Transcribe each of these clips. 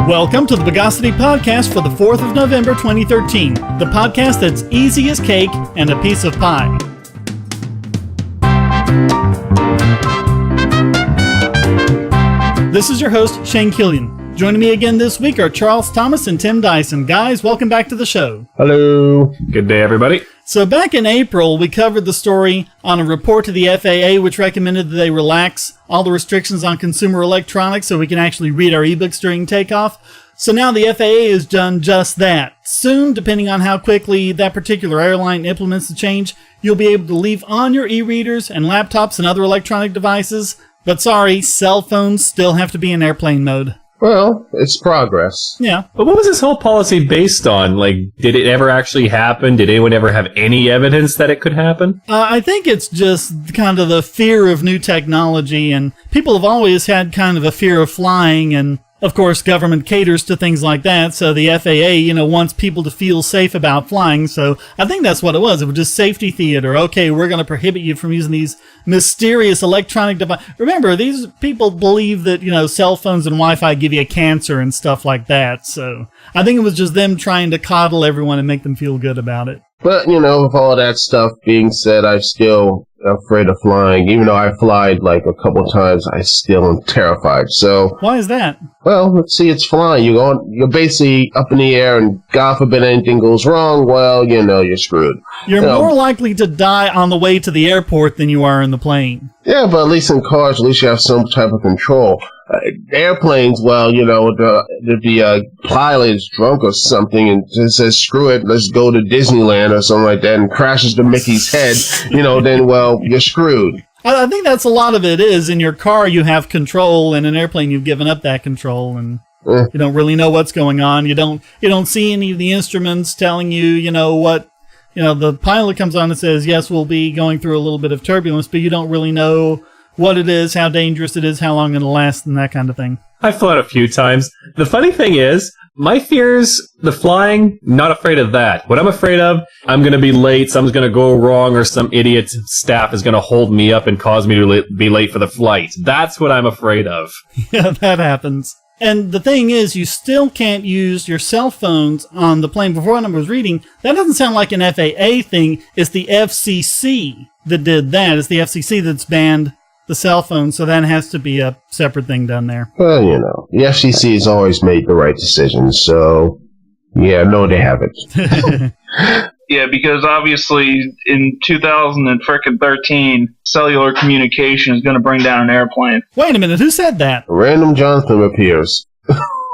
Welcome to the Bogosity podcast for the 4th of November 2013, the podcast that's easy as cake and a piece of pie. This is your host, Shane Killian. Joining me again this week are Charles Thomas and Tim Dyson. Guys, welcome back to the show. Hello. Good day, everybody. So back in April, we covered the story on a report to the FAA which recommended that they relax all the restrictions on consumer electronics so we can actually read our ebooks during takeoff. So now the FAA has done just that. Soon, depending on how quickly that particular airline implements the change, you'll be able to leave on your e-readers and laptops and other electronic devices. But sorry, cell phones still have to be in airplane mode. Well, it's progress. Yeah. But what was this whole policy based on? Like, did it ever actually happen? Did anyone ever have any evidence that it could happen? I think it's just kind of the fear of new technology, and people have always had kind of a fear of flying, and of course government caters to things like that, so the FAA, wants people to feel safe about flying, so I think that's what it was. It was just safety theater. Okay, we're going to prohibit you from using these mysterious electronic devices. Remember, these people believe that, cell phones and Wi-Fi give you cancer and stuff like that, so I think it was just them trying to coddle everyone and make them feel good about it. But, with all that stuff being said, I'm still afraid of flying. Even though I flied like a couple times, I still am terrified. So why is that? Well, let's see, it's flying. You're basically up in the air, and God forbid anything goes wrong, well, you're screwed. You're more likely to die on the way to the airport than you are in the plane. Yeah, but at least in cars, at least you have some type of control. Airplanes, well, the pilot is drunk or something and just says, screw it, let's go to Disneyland or something like that, and crashes to Mickey's head, then, well, you're screwed. I think that's a lot of it is. In your car, you have control. In an airplane, you've given up that control, and you don't really know what's going on. You don't see any of the instruments telling you, what. The pilot comes on and says, yes, we'll be going through a little bit of turbulence, but you don't really know what it is, how dangerous it is, how long it'll last, and that kind of thing. I've flown a few times. The funny thing is, my fears, the flying, not afraid of that. What I'm afraid of, I'm going to be late, something's going to go wrong, or some idiot staff is going to hold me up and cause me to be late for the flight. That's what I'm afraid of. Yeah, that happens. And the thing is, you still can't use your cell phones on the plane. Before I was reading, that doesn't sound like an FAA thing. It's the FCC that did that. It's the FCC that's banned the cell phone, so that has to be a separate thing done there. Well, the FCC has always made the right decisions, so yeah, no, they haven't. Yeah, because obviously in 2013, cellular communication is going to bring down an airplane. Wait a minute, who said that? Random Jonathan appears.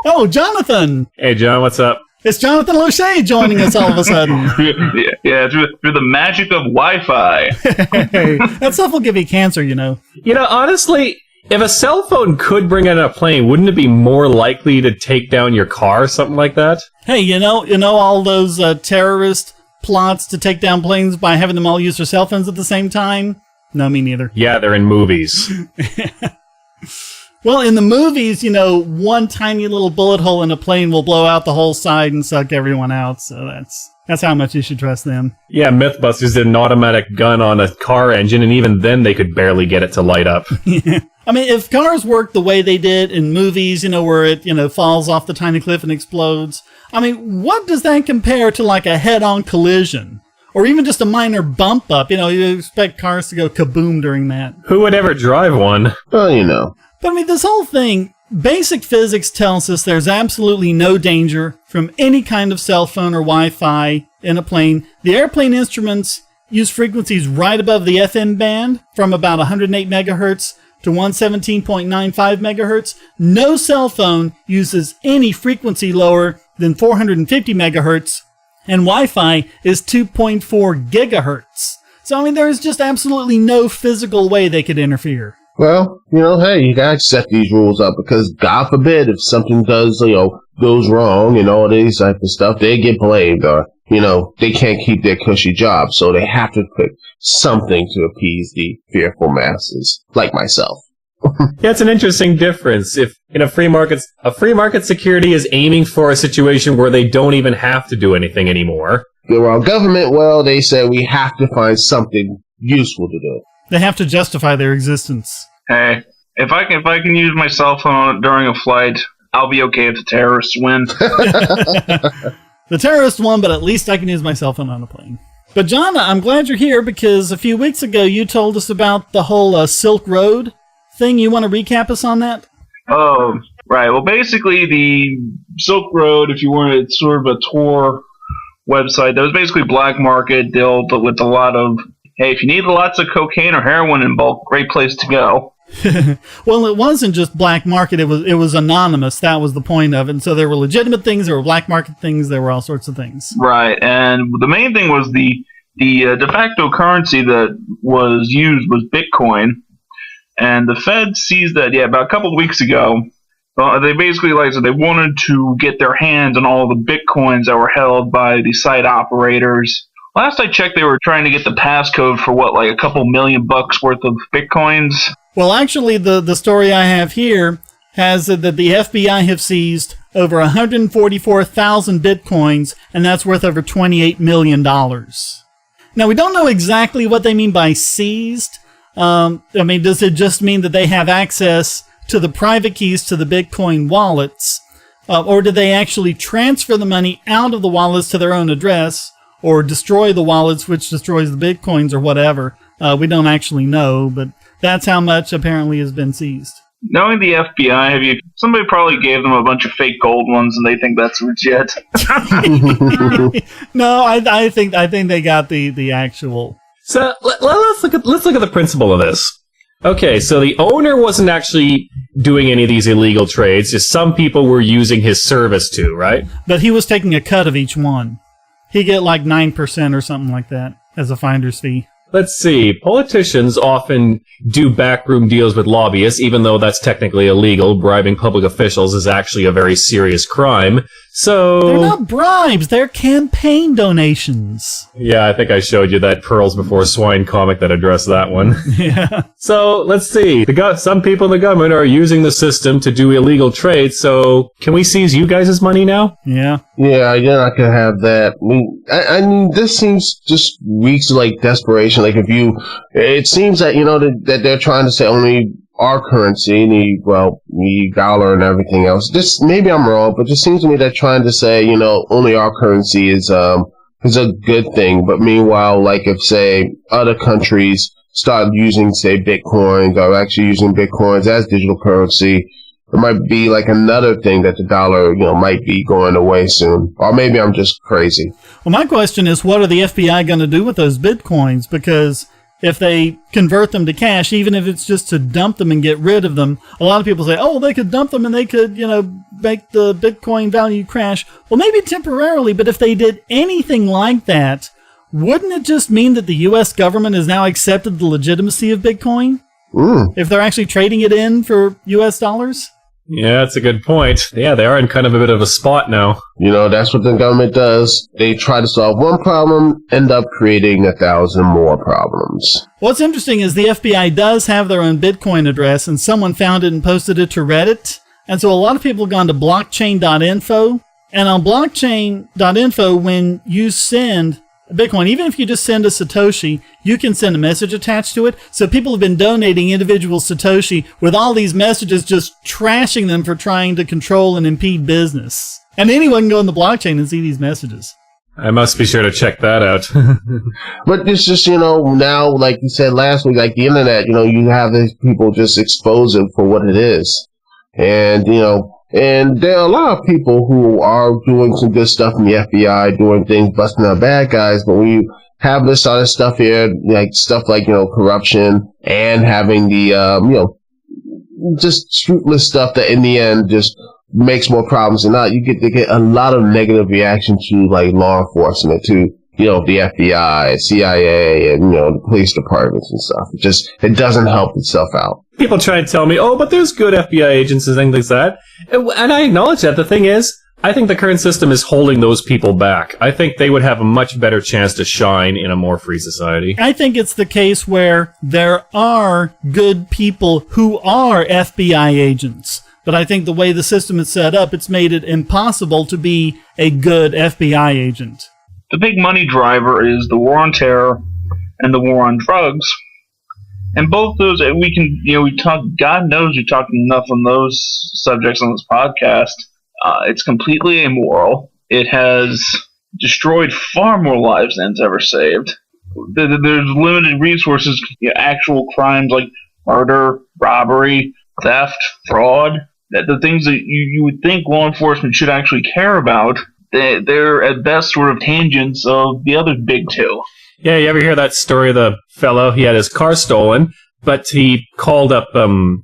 Oh, Jonathan! Hey, John, what's up? It's Jonathan Lochet joining us all of a sudden. Yeah, through the magic of Wi-Fi. Hey, that stuff will give you cancer, Honestly, if a cell phone could bring in a plane, wouldn't it be more likely to take down your car or something like that? Hey, all those terrorist plots to take down planes by having them all use their cell phones at the same time? No, me neither. Yeah, they're in movies. Well, in the movies, one tiny little bullet hole in a plane will blow out the whole side and suck everyone out. So that's how much you should trust them. Yeah, Mythbusters did an automatic gun on a car engine, and even then they could barely get it to light up. Yeah. I mean, if cars worked the way they did in movies, where it, falls off the tiny cliff and explodes, I mean, what does that compare to like a head-on collision? Or even just a minor bump up? You expect cars to go kaboom during that. Who would ever drive one? Well, But I mean, this whole thing, basic physics tells us there's absolutely no danger from any kind of cell phone or Wi-Fi in a plane. The airplane instruments use frequencies right above the FM band from about 108 megahertz to 117.95 megahertz. No cell phone uses any frequency lower than 450 megahertz, and Wi-Fi is 2.4 gigahertz. So, I mean, there is just absolutely no physical way they could interfere. Well, hey, you gotta set these rules up because God forbid if something goes wrong and all this type of stuff, they get blamed or, they can't keep their cushy job. So they have to put something to appease the fearful masses, like myself. Yeah, it's an interesting difference. If in a free market security is aiming for a situation where they don't even have to do anything anymore. Well, government, they say we have to find something useful to do. They have to justify their existence. Hey, if I can use my cell phone during a flight, I'll be okay if the terrorists win. The terrorists won, but at least I can use my cell phone on a plane. But John, I'm glad you're here because a few weeks ago you told us about the whole Silk Road thing. You want to recap us on that? Oh, right. Well, basically the Silk Road, if you wanted sort of a tour website, that was basically black market dealt with a lot of, hey, if you need lots of cocaine or heroin in bulk, great place to go. Well, it wasn't just black market. It was anonymous. That was the point of it. And so there were legitimate things, there were black market things, there were all sorts of things. Right. And the main thing was the de facto currency that was used was Bitcoin. And the Fed seized that, about a couple of weeks ago. They basically, like I said, they wanted to get their hands on all the Bitcoins that were held by the Cite operators. Last I checked, they were trying to get the passcode for like a couple $1 million worth of Bitcoins. Well, actually, the story I have here has that the FBI have seized over 144,000 Bitcoins, and that's worth over $28 million. Now, we don't know exactly what they mean by seized. Does it just mean that they have access to the private keys to the Bitcoin wallets? Or do they actually transfer the money out of the wallets to their own address, or destroy the wallets, which destroys the Bitcoins or whatever? We don't actually know, but that's how much apparently has been seized. Knowing the FBI, somebody probably gave them a bunch of fake gold ones, and they think that's legit. No, I think they got the actual. So let's look at the principle of this. Okay, so the owner wasn't actually doing any of these illegal trades. Just some people were using his service too, right? But he was taking a cut of each one. He get like 9% or something like that as a finder's fee. Let's see. Politicians often do backroom deals with lobbyists, even though that's technically illegal. Bribing public officials is actually a very serious crime. So they're not bribes, they're campaign donations. Yeah, I think I showed you that Pearls Before Swine comic that addressed that one. Yeah. So let's see. Some people in the government are using the system to do illegal trades. So can we seize you guys' money now? Yeah. Yeah, I could have that. I mean, this seems just reeks like desperation. Like it seems that that they're trying to say only our currency, the dollar and everything else. Maybe I'm wrong, but it just seems to me they're trying to say, only our currency is a good thing. But meanwhile, like if say other countries start using say Bitcoin or actually using Bitcoins as digital currency, it might be like another thing that the dollar, might be going away soon. Or maybe I'm just crazy. Well, my question is, what are the FBI going to do with those Bitcoins? Because if they convert them to cash, even if it's just to dump them and get rid of them, a lot of people say, oh, they could dump them and they could, make the Bitcoin value crash. Well, maybe temporarily, but if they did anything like that, wouldn't it just mean that the U.S. government has now accepted the legitimacy of Bitcoin? If they're actually trading it in for U.S. dollars? Yeah, that's a good point. Yeah, they are in kind of a bit of a spot now. That's what the government does. They try to solve one problem, end up creating 1,000 more problems. What's interesting is the FBI does have their own Bitcoin address, and someone found it and posted it to Reddit. And so a lot of people have gone to blockchain.info. And on blockchain.info, when you send Bitcoin, even if you just send a Satoshi, you can send a message attached to it. So people have been donating individual Satoshi with all these messages, just trashing them for trying to control and impede business. And anyone can go on the blockchain and see these messages. I must be sure to check that out. But it's just, now, like you said last week, like the internet, you have these people just expose it for what it is. And, and there are a lot of people who are doing some good stuff in the FBI, doing things, busting out bad guys. But when you have this other stuff here, like stuff like, corruption and having the, just scrupulous stuff that in the end just makes more problems than not, you get a lot of negative reaction to like law enforcement, to, the FBI, CIA, and, the police departments and stuff. It doesn't help itself out. People try and tell me, oh, but there's good FBI agents and things like that. And I acknowledge that. The thing is, I think the current system is holding those people back. I think they would have a much better chance to shine in a more free society. I think it's the case where there are good people who are FBI agents. But I think the way the system is set up, it's made it impossible to be a good FBI agent. The big money driver is the war on terror and the war on drugs. And both those, we can, we talk, God knows we talked enough on those subjects on this podcast. It's completely immoral. It has destroyed far more lives than it's ever saved. There's limited resources, actual crimes like murder, robbery, theft, fraud, the things that you would think law enforcement should actually care about, they're at best sort of tangents of the other big two. Yeah, you ever hear that story of the fellow? He had his car stolen, but he called up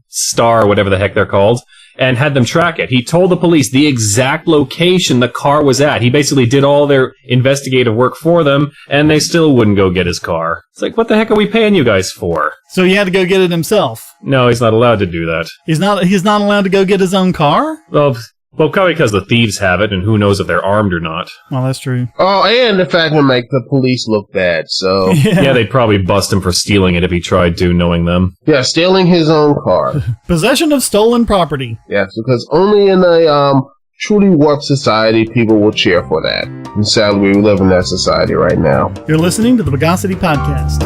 Star, whatever the heck they're called, and had them track it. He told the police the exact location the car was at. He basically did all their investigative work for them, and they still wouldn't go get his car. It's like, what the heck are we paying you guys for? So he had to go get it himself. No, he's not allowed to do that. He's not allowed to go get his own car? Well, probably because the thieves have it, and who knows if they're armed or not. Well, that's true. Oh, and the fact would make the police look bad, so... Yeah, they'd probably bust him for stealing it if he tried to, knowing them. Yeah, stealing his own car. Possession of stolen property. Yes, because only in a truly warped society people will cheer for that. And sadly, we live in that society right now. You're listening to the Bogosity Podcast.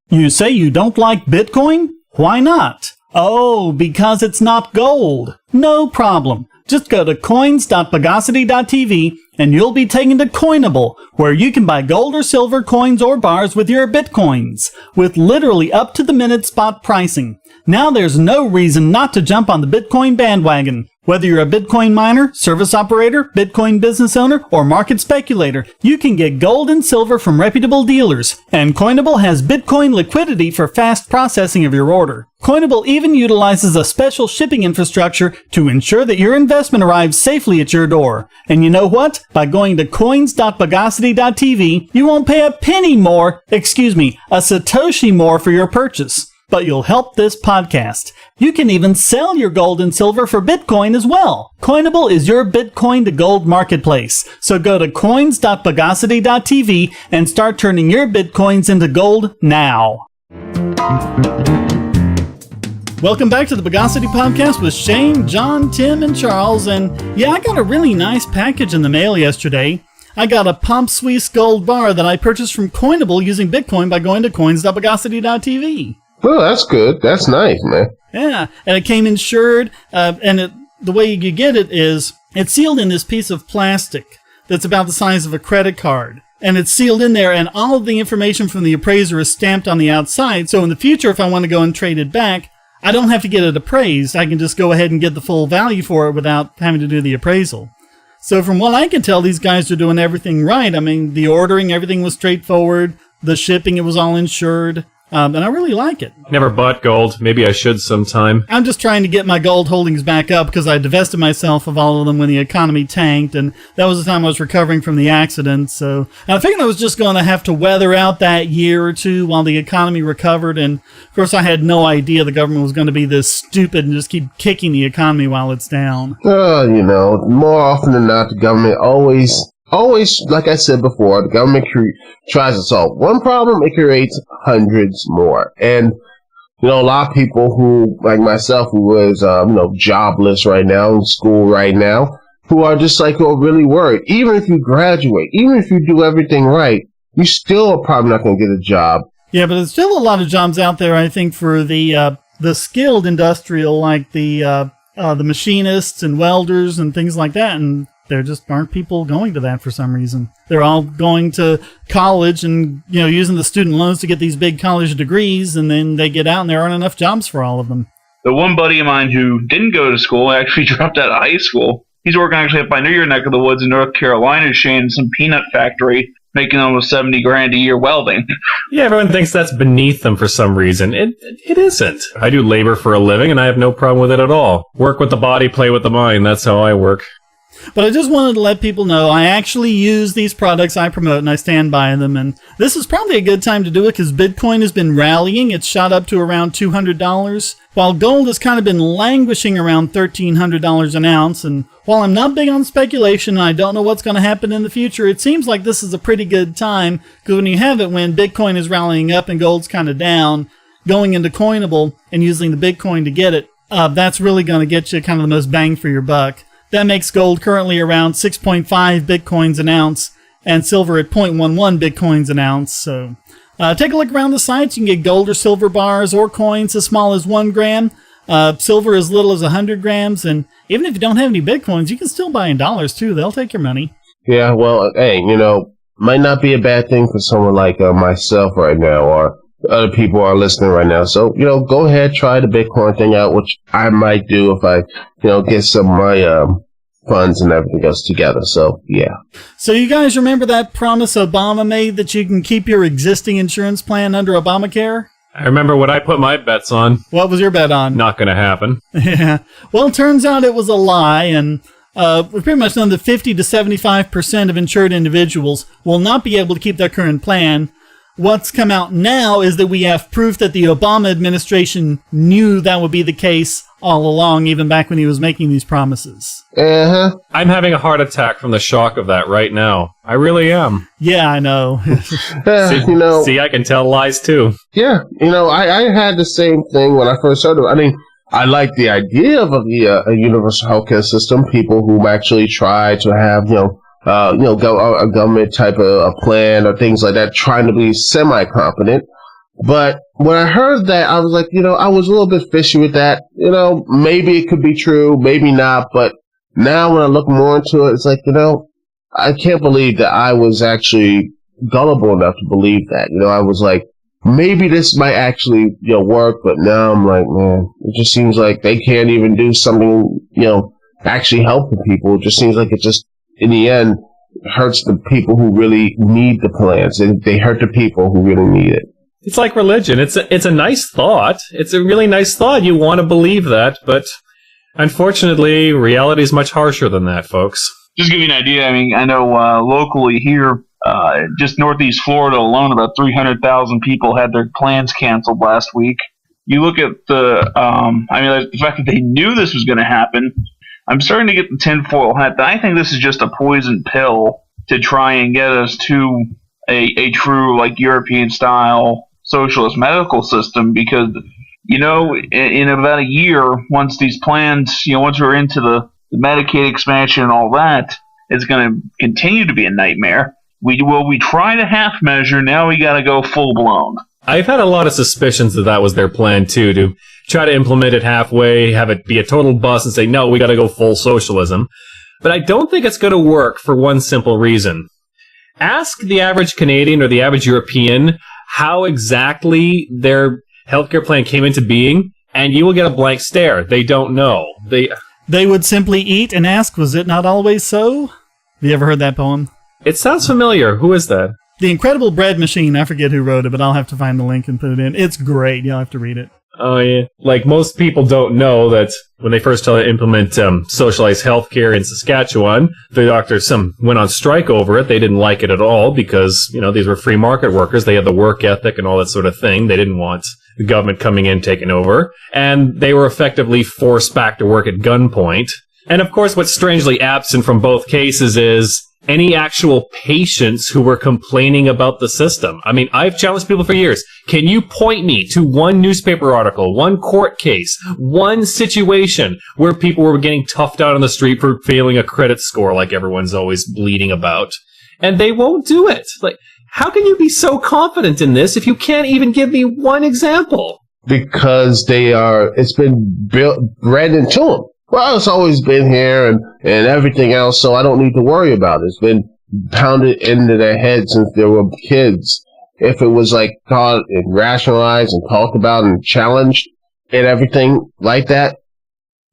You say you don't like Bitcoin? Why not? Oh, because it's not gold. No problem. Just go to coins.bogosity.tv and you'll be taken to Coinable, where you can buy gold or silver coins or bars with your Bitcoins, with literally up-to-the-minute spot pricing. Now there's no reason not to jump on the Bitcoin bandwagon. Whether you're a Bitcoin miner, service operator, Bitcoin business owner, or market speculator, you can get gold and silver from reputable dealers. And Coinable has Bitcoin liquidity for fast processing of your order. Coinable even utilizes a special shipping infrastructure to ensure that your investment arrives safely at your door. And you know what? By going to coins.bogosity.tv, you won't pay a penny more, a Satoshi more for your purchase. But you'll help this podcast. You can even sell your gold and silver for Bitcoin as well. Coinable is your Bitcoin to gold marketplace. So go to coins.bogosity.tv and start turning your Bitcoins into gold now. Welcome back to the Bogosity Podcast with Shane, John, Tim, and Charles. And yeah, I got a really nice package in the mail yesterday. I got a Pomp Suisse gold bar that I purchased from Coinable using Bitcoin by going to coins.bogosity.tv. Well, that's good. That's nice, man. Yeah, and it came insured, the way you get it is, it's sealed in this piece of plastic that's about the size of a credit card. And it's sealed in there, and all of the information from the appraiser is stamped on the outside, so in the future, if I want to go and trade it back, I don't have to get it appraised. I can just go ahead and get the full value for it without having to do the appraisal. So from what I can tell, these guys are doing everything right. I mean, the ordering, everything was straightforward. The shipping, it was all insured. And I really like it. Never bought gold. Maybe I should sometime. I'm just trying to get my gold holdings back up because I divested myself of all of them when the economy tanked, and that was the time I was recovering from the accident. So I figured I was just going to have to weather out that year or two while the economy recovered. And of course, I had no idea the government was going to be this stupid and just keep kicking the economy while it's down. More often than not, the government always, like I said before, the government tries to solve one problem, it creates hundreds more. And, a lot of people who, like myself, who is, jobless right now, in school right now, who are just really worried. Even if you graduate, even if you do everything right, you still are probably not going to get a job. Yeah, but there's still a lot of jobs out there, I think, for the skilled industrial, like the machinists and welders and things like that, and there just aren't people going to that for some reason. They're all going to college and, using the student loans to get these big college degrees, and then they get out and there aren't enough jobs for all of them. The one buddy of mine who didn't go to school actually dropped out of high school. He's working actually up by your neck of the woods in North Carolina, Shane, some peanut factory, making almost $70,000 a year welding. Yeah, everyone thinks that's beneath them for some reason. It isn't. I do labor for a living, and I have no problem with it at all. Work with the body, play with the mind. That's how I work. But I just wanted to let people know I actually use these products I promote and I stand by them. And this is probably a good time to do it because Bitcoin has been rallying. It's shot up to around $200, while gold has kind of been languishing around $1,300 an ounce. And while I'm not big on speculation and I don't know what's going to happen in the future, it seems like this is a pretty good time because when you have it when Bitcoin is rallying up and gold's kind of down, going into Coinable and using the Bitcoin to get it, that's really going to get you kind of the most bang for your buck. That makes gold currently around 6.5 Bitcoins an ounce and silver at 0.11 Bitcoins an ounce. So Take a look around the sites. You can get gold or silver bars or coins as small as 1 gram, silver as little as 100 grams, and even if you don't have any Bitcoins, you can still buy in dollars too. They'll take your money. Yeah, well, hey, might not be a bad thing for someone like myself right now, or other people are listening right now. So, go ahead, try the Bitcoin thing out, which I might do if I, get some of my funds and everything else together. So, yeah. So you guys remember that promise Obama made that you can keep your existing insurance plan under Obamacare? I remember what I put my bets on. What was your bet on? Not going to happen. Yeah. Well, it turns out it was a lie, and we've pretty much known that 50 to 75% of insured individuals will not be able to keep their current plan. What's come out now is that we have proof that the Obama administration knew that would be the case all along, even back when he was making these promises. Uh-huh. I'm having a heart attack from the shock of that right now. I really am. Yeah, I know. See, I can tell lies too. Yeah, I had the same thing when I first started. I mean, I like the idea of a universal healthcare system. People who actually try to have, a government type of a plan or things like that, trying to be semi-competent. But when I heard that, I was like, I was a little bit fishy with that. Maybe it could be true, maybe not. But now when I look more into it, it's like, I can't believe that I was actually gullible enough to believe that. I was like, maybe this might actually, work. But now I'm like, man, it just seems like they can't even do something, actually help the people. It just seems like it just, in the end, hurts the people who really need the plans. They hurt the people who really need it. It's like religion. It's a nice thought. It's a really nice thought. You want to believe that, but unfortunately, reality is much harsher than that, folks. Just to give you an idea, I mean, I know locally here, just northeast Florida alone, about 300,000 people had their plans canceled last week. You look at the fact that they knew this was going to happen. I'm starting to get the tinfoil hat. I think this is just a poison pill to try and get us to a true, European-style socialist medical system, because, in about a year, once these plans, once we're into the Medicaid expansion and all that, it's going to continue to be a nightmare. We tried a half measure, now we got to go full-blown. I've had a lot of suspicions that was their plan, too, to try to implement it halfway, have it be a total bust, and say, no, we got to go full socialism. But I don't think it's going to work for one simple reason. Ask the average Canadian or the average European how exactly their healthcare plan came into being, and you will get a blank stare. They don't know. They would simply eat and ask, was it not always so? Have you ever heard that poem? It sounds familiar. Who is that? The Incredible Bread Machine. I forget who wrote it, but I'll have to find the link and put it in. It's great. You'll have to read it. Oh, yeah. Like, most people don't know that when they first tried to implement socialized healthcare in Saskatchewan, the doctors went on strike over it. They didn't like it at all because, these were free market workers. They had the work ethic and all that sort of thing. They didn't want the government coming in, taking over. And they were effectively forced back to work at gunpoint. And, of course, what's strangely absent from both cases is any actual patients who were complaining about the system. I mean, I've challenged people for years. Can you point me to one newspaper article, one court case, one situation where people were getting toughed out on the street for failing a credit score like everyone's always bleeding about? And they won't do it. Like, how can you be so confident in this if you can't even give me one example? Because it's been bred into them. Well, it's always been here and everything else, so I don't need to worry about it. It's been pounded into their heads since they were kids. If it was taught and rationalized and talked about and challenged and everything like that,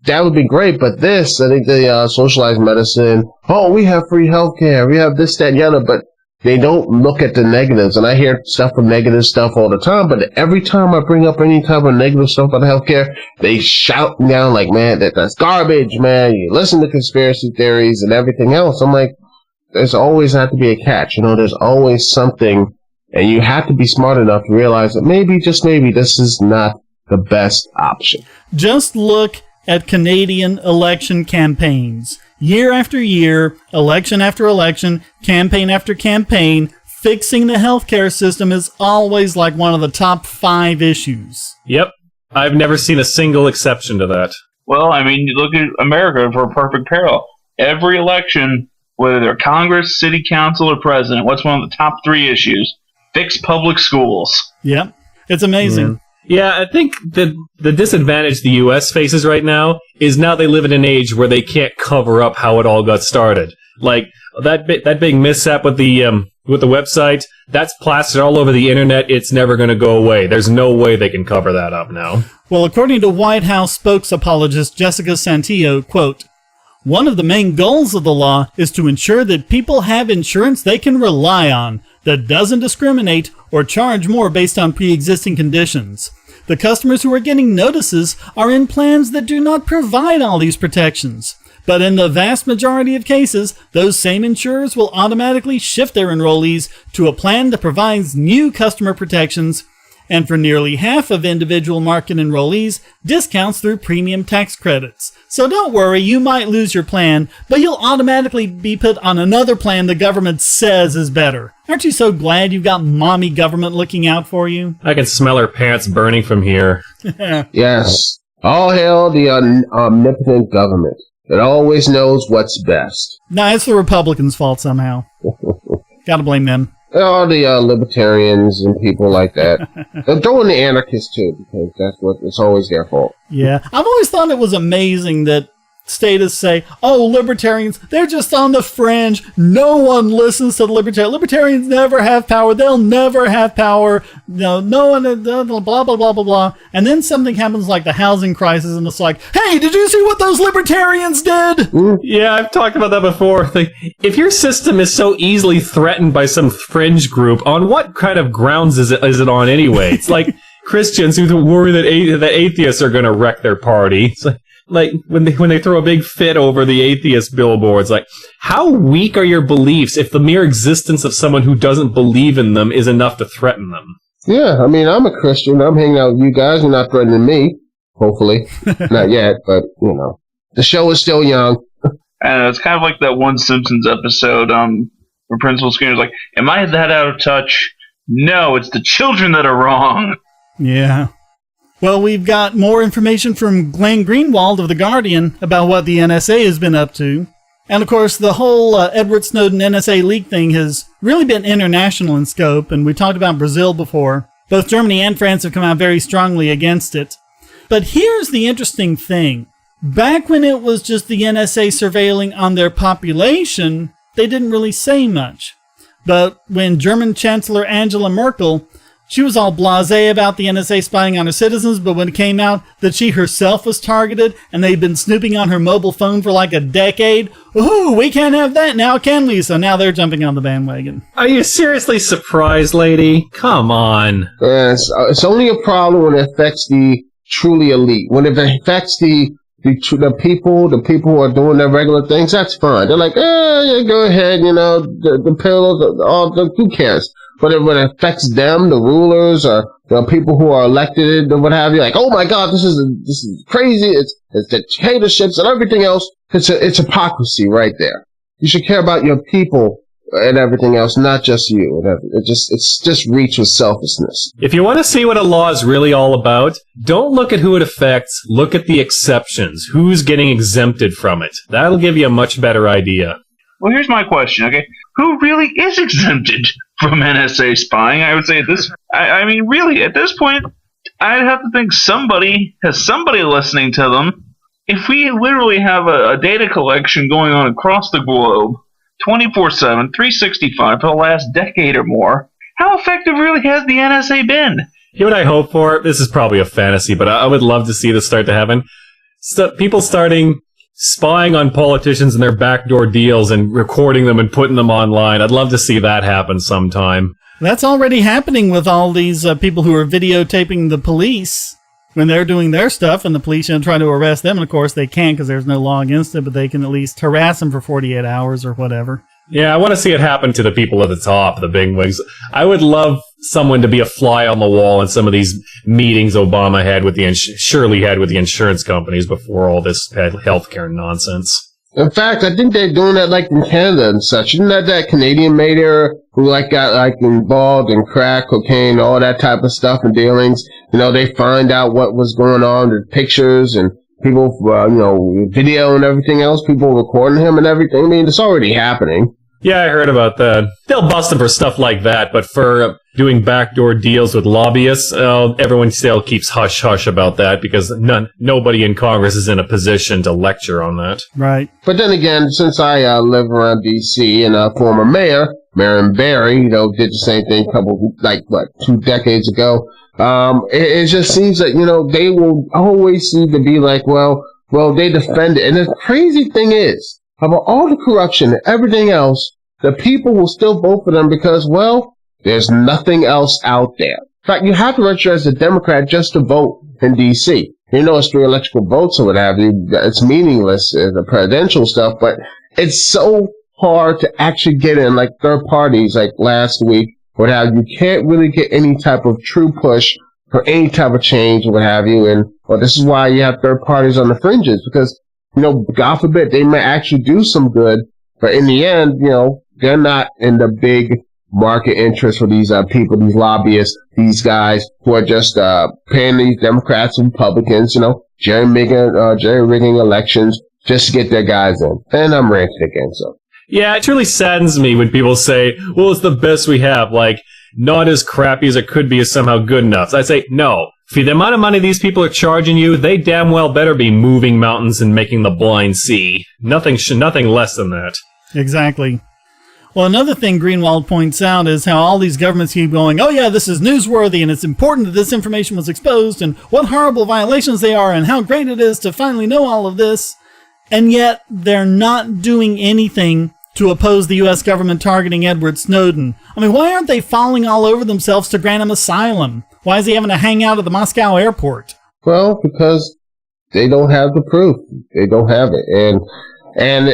that would be great. But I think the socialized medicine, we have free healthcare, we have this, that, and the other, but they don't look at the negatives. And I hear stuff from negative stuff all the time, but every time I bring up any type of negative stuff about healthcare, they shout down like, man, that's garbage, man. You listen to conspiracy theories and everything else. I'm like, there's always have to be a catch. There's always something, and you have to be smart enough to realize that maybe, just maybe, this is not the best option. Just look at Canadian election campaigns. Year after year, election after election, campaign after campaign, fixing the healthcare system is always one of the top 5 issues. Yep. I've never seen a single exception to that. Well, I mean, you look at America for a perfect parallel. Every election, whether they're Congress, city council, or president, what's one of the top 3 issues? fix public schools. Yep. It's amazing. Yeah, I think the disadvantage the U.S. faces right now is now they live in an age where they can't cover up how it all got started. Like that big mishap with the website, that's plastered all over the internet. It's never going to go away. There's no way they can cover that up now. Well, according to White House spokesapologist Jessica Santillo, quote, "One of the main goals of the law is to ensure that people have insurance they can rely on, that doesn't discriminate or charge more based on pre-existing conditions. The customers who are getting notices are in plans that do not provide all these protections. But in the vast majority of cases, those same insurers will automatically shift their enrollees to a plan that provides new customer protections, and for nearly half of individual market enrollees, discounts through premium tax credits. So don't worry, you might lose your plan, but you'll automatically be put on another plan the government says is better. Aren't you so glad you've got mommy government looking out for you?" I can smell her pants burning from here. Yes. All hail the omnipotent government. It always knows what's best. Nah, it's the Republicans' fault somehow. Gotta blame them. All the libertarians and people like that. They're throwing the anarchists too, because that's what it's always their fault. Yeah, I've always thought it was amazing that statists say, "Oh, libertarians, they're just on the fringe. No one listens to the libertarians. Libertarians never have power. They'll never have power. No one, blah, blah, blah, blah, blah." And then something happens like the housing crisis, and it's like, "Hey, did you see what those libertarians did?" Yeah, I've talked about that before. Like, if your system is so easily threatened by some fringe group, on what kind of grounds is it on anyway? It's like Christians who worry that atheists are going to wreck their party. It's like when they throw a big fit over the atheist billboards, like, how weak are your beliefs if the mere existence of someone who doesn't believe in them is enough to threaten them? Yeah, I mean, I'm a Christian. I'm hanging out with you guys. You're not threatening me. Hopefully. Not yet, but, the show is still young. And it's kind of like that one Simpsons episode where Principal Skinner's like, "Am I that out of touch? No, it's the children that are wrong." Yeah. Well, we've got more information from Glenn Greenwald of The Guardian about what the NSA has been up to. And, of course, the whole Edward Snowden NSA leak thing has really been international in scope, and we talked about Brazil before. Both Germany and France have come out very strongly against it. But here's the interesting thing. Back when it was just the NSA surveilling on their population, they didn't really say much. But when German Chancellor Angela Merkel, she was all blasé about the NSA spying on her citizens, but when it came out that she herself was targeted and they'd been snooping on her mobile phone for like a decade, ooh, we can't have that now, can we? So now they're jumping on the bandwagon. Are you seriously surprised, lady? Come on. Yes, it's only a problem when it affects the truly elite. When it affects the people who are doing their regular things, that's fine. They're like, yeah, go ahead, the pills, who cares? But when it affects them, the rulers, or people who are elected, or what have you, like, oh my God, this is crazy. It's dictatorships and everything else. It's hypocrisy right there. You should care about your people and everything else, not just you. It's just reach with selfishness. If you want to see what a law is really all about, don't look at who it affects. Look at the exceptions. Who's getting exempted from it? That'll give you a much better idea. Well, here's my question, okay? Who really is exempted from NSA spying? I would say I mean, really, at this point, I'd have to think somebody listening to them. If we literally have a data collection going on across the globe, 24/7, 365 for the last decade or more, how effective really has the NSA been? You know what I hope for? This is probably a fantasy, but I would love to see this start to happen. People starting spying on politicians and their backdoor deals and recording them and putting them online. I'd love to see that happen sometime. That's already happening with all these people who are videotaping the police when they're doing their stuff, and the police try to arrest them. And of course they can't because there's no law against it, but they can at least harass them for 48 hours or whatever. Yeah, I want to see it happen to the people at the top, the bigwigs. I would love someone to be a fly on the wall in some of these meetings Obama had with Shirley had with the insurance companies before all this healthcare nonsense. In fact, I think they're doing that like in Canada and such. Isn't that Canadian mayor who got involved in crack, cocaine, all that type of stuff and dealings? They find out what was going on, the pictures and people, video and everything else, people recording him and everything. I mean, it's already happening. Yeah, I heard about that. They'll bust them for stuff like that, but for doing backdoor deals with lobbyists, everyone still keeps hush-hush about that because nobody in Congress is in a position to lecture on that. Right. But then again, since I live around D.C. and former mayor, Marion Barry, did the same thing 2 decades ago. It just seems that, they will always seem to be like, well, they defend it. And the crazy thing is, about all the corruption and everything else, the people will still vote for them because, well, there's nothing else out there. In fact, you have to register as a Democrat just to vote in D.C. It's 3 electoral votes or what have you. It's meaningless, the presidential stuff, but it's so hard to actually get in, like third parties, like last week, what have you. You can't really get any type of true push for any type of change or what have you. And this is why you have third parties on the fringes because, God forbid, they may actually do some good, but in the end, they're not in the big market interest for these people, these lobbyists, these guys who are just paying these Democrats and Republicans, jerry-rigging elections just to get their guys in. And I'm ranting again, so. Yeah, it truly saddens me when people say, well, it's the best we have. Like, not as crappy as it could be is somehow good enough. So I say, no. For the amount of money these people are charging you, they damn well better be moving mountains and making the blind see. Nothing less than that. Exactly. Well, another thing Greenwald points out is how all these governments keep going, oh yeah, this is newsworthy and it's important that this information was exposed and what horrible violations they are and how great it is to finally know all of this. And yet they're not doing anything to oppose the U.S. government targeting Edward Snowden. I mean, why aren't they falling all over themselves to grant him asylum? Why is he having to hang out at the Moscow airport? Well, because they don't have the proof. They don't have it. And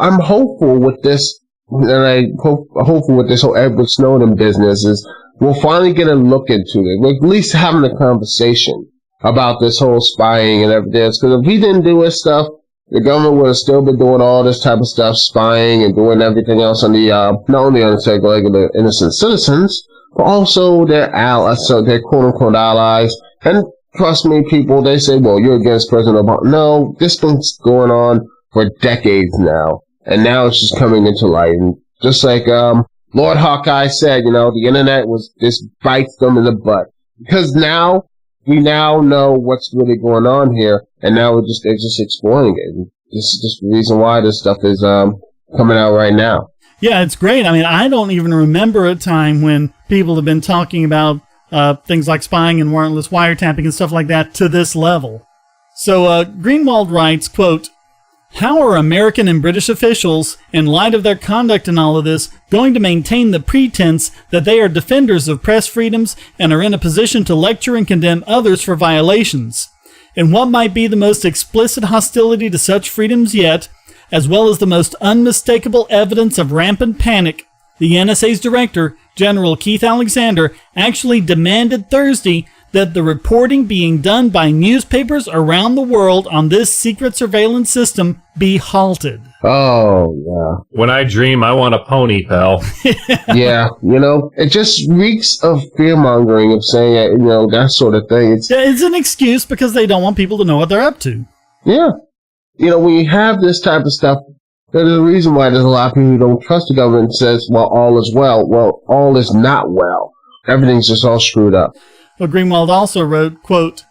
I'm hopeful with this, and I'm hopeful with this whole Edward Snowden business is we'll finally get a look into it. We're at least having a conversation about this whole spying and everything. Because if we didn't do this stuff, the government would have still been doing all this type of stuff, spying and doing everything else on the, not only on the regular innocent citizens, but also their allies, so their quote-unquote allies. And trust me, people, they say, well, you're against President Obama. No, this thing's going on for decades now. And now it's just coming into light. And just like Lord Hawkeye said, the internet this bites them in the butt. Because we now know what's really going on here, and now they're just exploring it. And this is just the reason why this stuff is coming out right now. Yeah, it's great. I mean, I don't even remember a time when people have been talking about things like spying and warrantless wiretapping and stuff like that to this level. So Greenwald writes, quote, how are American and British officials, in light of their conduct in all of this, going to maintain the pretense that they are defenders of press freedoms and are in a position to lecture and condemn others for violations? In what might be the most explicit hostility to such freedoms yet, as well as the most unmistakable evidence of rampant panic, the NSA's director, General Keith Alexander, actually demanded Thursday that the reporting being done by newspapers around the world on this secret surveillance system be halted. Oh, yeah. When I dream, I want a pony, pal. Yeah, it just reeks of fear-mongering of saying, that sort of thing. It's an excuse because they don't want people to know what they're up to. Yeah. When you have this type of stuff, there's a reason why there's a lot of people who don't trust the government and says, well, all is well. Well, all is not well. Everything's just all screwed up. Well, Greenwald also wrote, quote,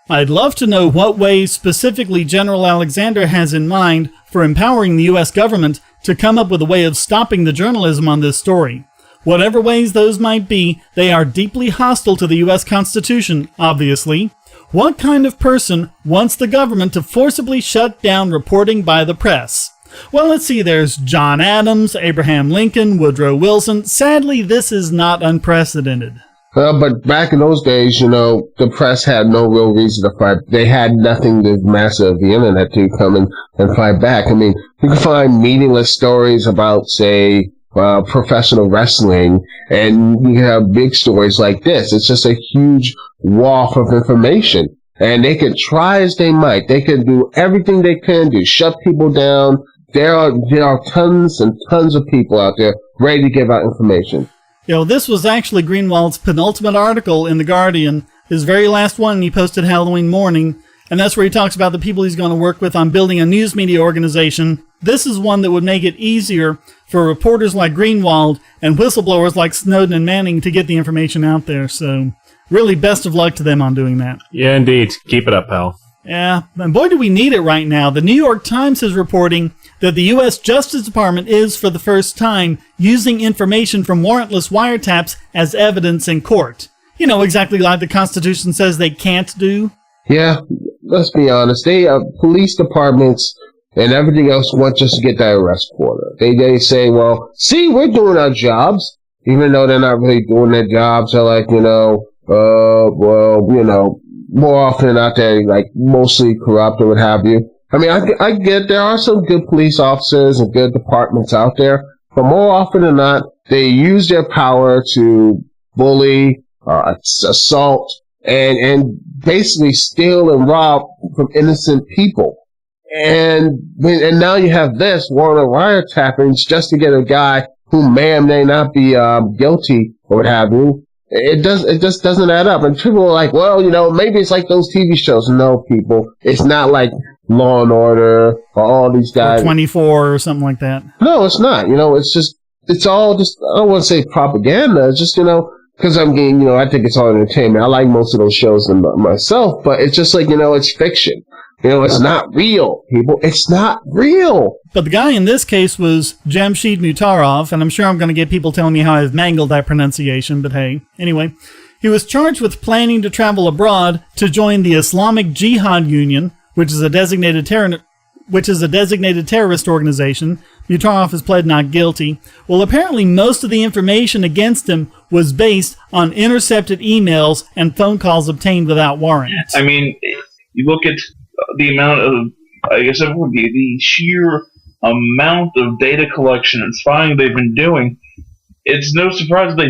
I'd love to know what ways specifically General Alexander has in mind for empowering the U.S. government to come up with a way of stopping the journalism on this story. Whatever ways those might be, they are deeply hostile to the U.S. Constitution, obviously. What kind of person wants the government to forcibly shut down reporting by the press? Well, let's see, there's John Adams, Abraham Lincoln, Woodrow Wilson. Sadly, this is not unprecedented. But back in those days, the press had no real reason to fight. They had nothing to master the internet to come in and fight back. I mean, you can find meaningless stories about, say, professional wrestling, and you have big stories like this. It's just a huge waft of information. And they can try as they might. They can do everything they can do, shut people down. There are tons and tons of people out there ready to give out information. This was actually Greenwald's penultimate article in The Guardian, his very last one he posted Halloween morning, and that's where he talks about the people he's going to work with on building a news media organization. This is one that would make it easier for reporters like Greenwald and whistleblowers like Snowden and Manning to get the information out there. So really best of luck to them on doing that. Yeah, indeed. Keep it up, pal. Yeah, and boy, do we need it right now. The New York Times is reporting that the U.S. Justice Department is, for the first time, using information from warrantless wiretaps as evidence in court. You know, exactly like the Constitution says they can't do. Yeah, let's be honest. Police departments and everything else want just to get that arrest order. They say, well, see, we're doing our jobs, even though they're not really doing their jobs. They're like, more often than not, they're like mostly corrupt or what have you. I mean, I get there are some good police officers and good departments out there, but more often than not, they use their power to bully, assault, and basically steal and rob from innocent people. And now you have this warrant wiretappings just to get a guy who may or may not be guilty or what have you. It just doesn't add up. And people are like, well, maybe it's like those TV shows. No, people, it's not like Law and Order or all these guys. Or 24 or something like that. No, it's not. It's all just, I don't want to say propaganda. It's just, because I'm getting, I think it's all entertainment. I like most of those shows myself, but it's just like, it's fiction. It's not real, people. It's not real. But the guy in this case was Jamshid Mutarov, and I'm sure I'm going to get people telling me how I've mangled that pronunciation, but hey. Anyway, he was charged with planning to travel abroad to join the Islamic Jihad Union, which is a designated terrorist organization. Mutarov has pled not guilty. Well, apparently most of the information against him was based on intercepted emails and phone calls obtained without warrants. I mean, you look at the amount of, I guess, the sheer amount of data collection and spying they've been doing. It's no surprise they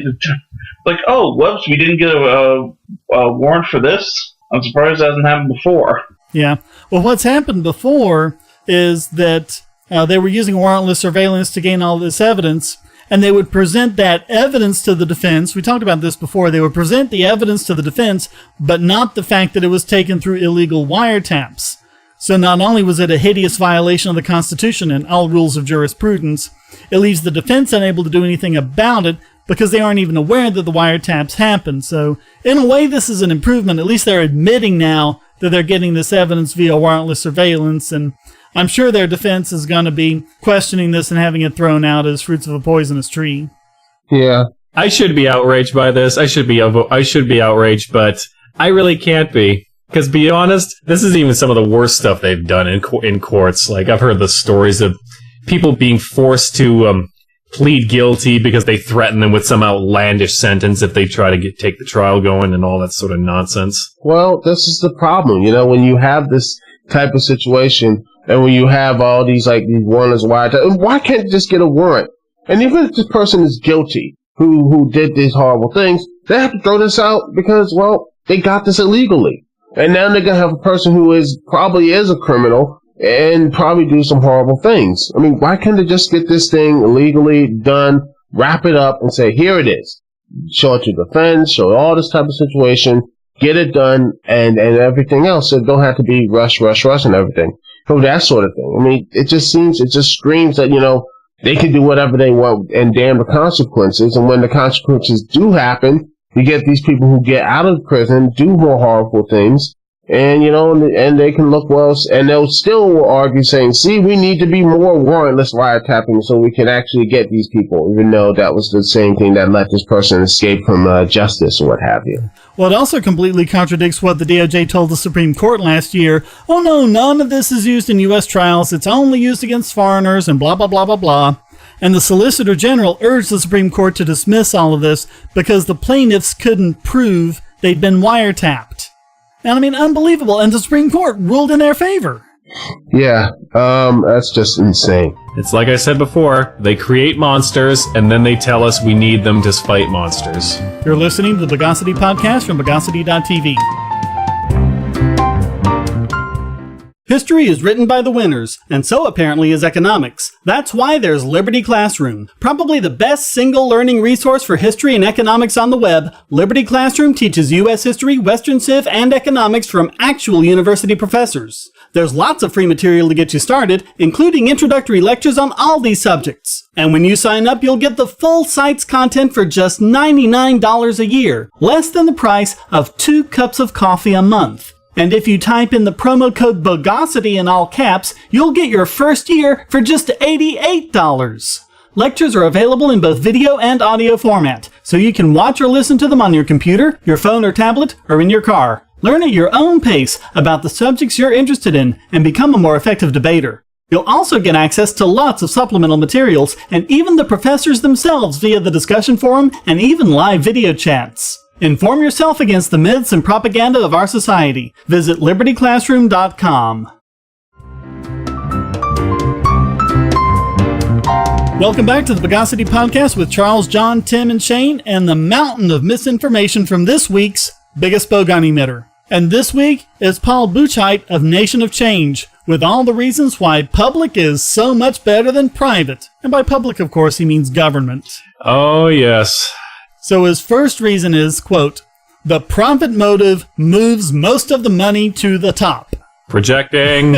like, oh, whoops, we didn't get a warrant for this. I'm surprised it hasn't happened before. Yeah. Well, what's happened before is that they were using warrantless surveillance to gain all this evidence, and they would present that evidence to the defense. We talked about this before. They would present the evidence to the defense, but not the fact that it was taken through illegal wiretaps. So not only was it a hideous violation of the Constitution and all rules of jurisprudence, it leaves the defense unable to do anything about it because they aren't even aware that the wiretaps happened. So in a way, this is an improvement. At least they're admitting now that they're getting this evidence via warrantless surveillance, and I'm sure their defense is going to be questioning this and having it thrown out as fruits of a poisonous tree. Yeah. I should be outraged by this. I should be outraged, but I really can't be. Because, be honest, this is even some of the worst stuff they've done in courts. Like, I've heard the stories of people being forced to plead guilty because they threaten them with some outlandish sentence if they try to take the trial going and all that sort of nonsense. Well, this is the problem. When you have this type of situation, and when you have all these warrants, why can't you just get a warrant? And even if this person is guilty, who did these horrible things, they have to throw this out because, well, they got this illegally. And now they're going to have a person who probably is a criminal and probably do some horrible things. I mean, why can't they just get this thing legally done, wrap it up, and say, here it is. Show it to the defense, show all this type of situation, get it done, and everything else. So it don't have to be rush, and everything. So that sort of thing. I mean, it just screams that, they can do whatever they want and damn the consequences. And when the consequences do happen, you get these people who get out of prison, do more horrible things, and, and they can look well, and they'll still argue saying, see, we need to be more warrantless wiretapping so we can actually get these people, even though that was the same thing that let this person escape from justice or what have you. Well, it also completely contradicts what the DOJ told the Supreme Court last year. Oh, no, none of this is used in U.S. trials. It's only used against foreigners and blah, blah, blah, blah, blah. And the Solicitor General urged the Supreme Court to dismiss all of this because the plaintiffs couldn't prove they'd been wiretapped. And I mean, unbelievable. And the Supreme Court ruled in their favor. Yeah, that's just insane. It's like I said before, they create monsters, and then they tell us we need them to fight monsters. You're listening to the Bogosity podcast from Bogosity.TV. History is written by the winners, and so apparently is economics. That's why there's Liberty Classroom. Probably the best single learning resource for history and economics on the web, Liberty Classroom teaches U.S. history, Western Civ, and economics from actual university professors. There's lots of free material to get you started, including introductory lectures on all these subjects. And when you sign up, you'll get the full Cite's content for just $99 a year, less than the price of 2 cups of coffee a month. And if you type in the promo code Bogosity in all caps, you'll get your first year for just $88. Lectures are available in both video and audio format, so you can watch or listen to them on your computer, your phone or tablet, or in your car. Learn at your own pace about the subjects you're interested in and become a more effective debater. You'll also get access to lots of supplemental materials and even the professors themselves via the discussion forum and even live video chats. Inform yourself against the myths and propaganda of our society. Visit libertyclassroom.com. Welcome back to the Bogosity Podcast with Charles, John, Tim, and Shane, and the mountain of misinformation from this week's biggest Bogon emitter. And this week is Paul Buchheit of Nation of Change, with all the reasons why public is so much better than private. And by public, of course, he means government. Oh, yes. So his first reason is, quote, the profit motive moves most of the money to the top. Projecting.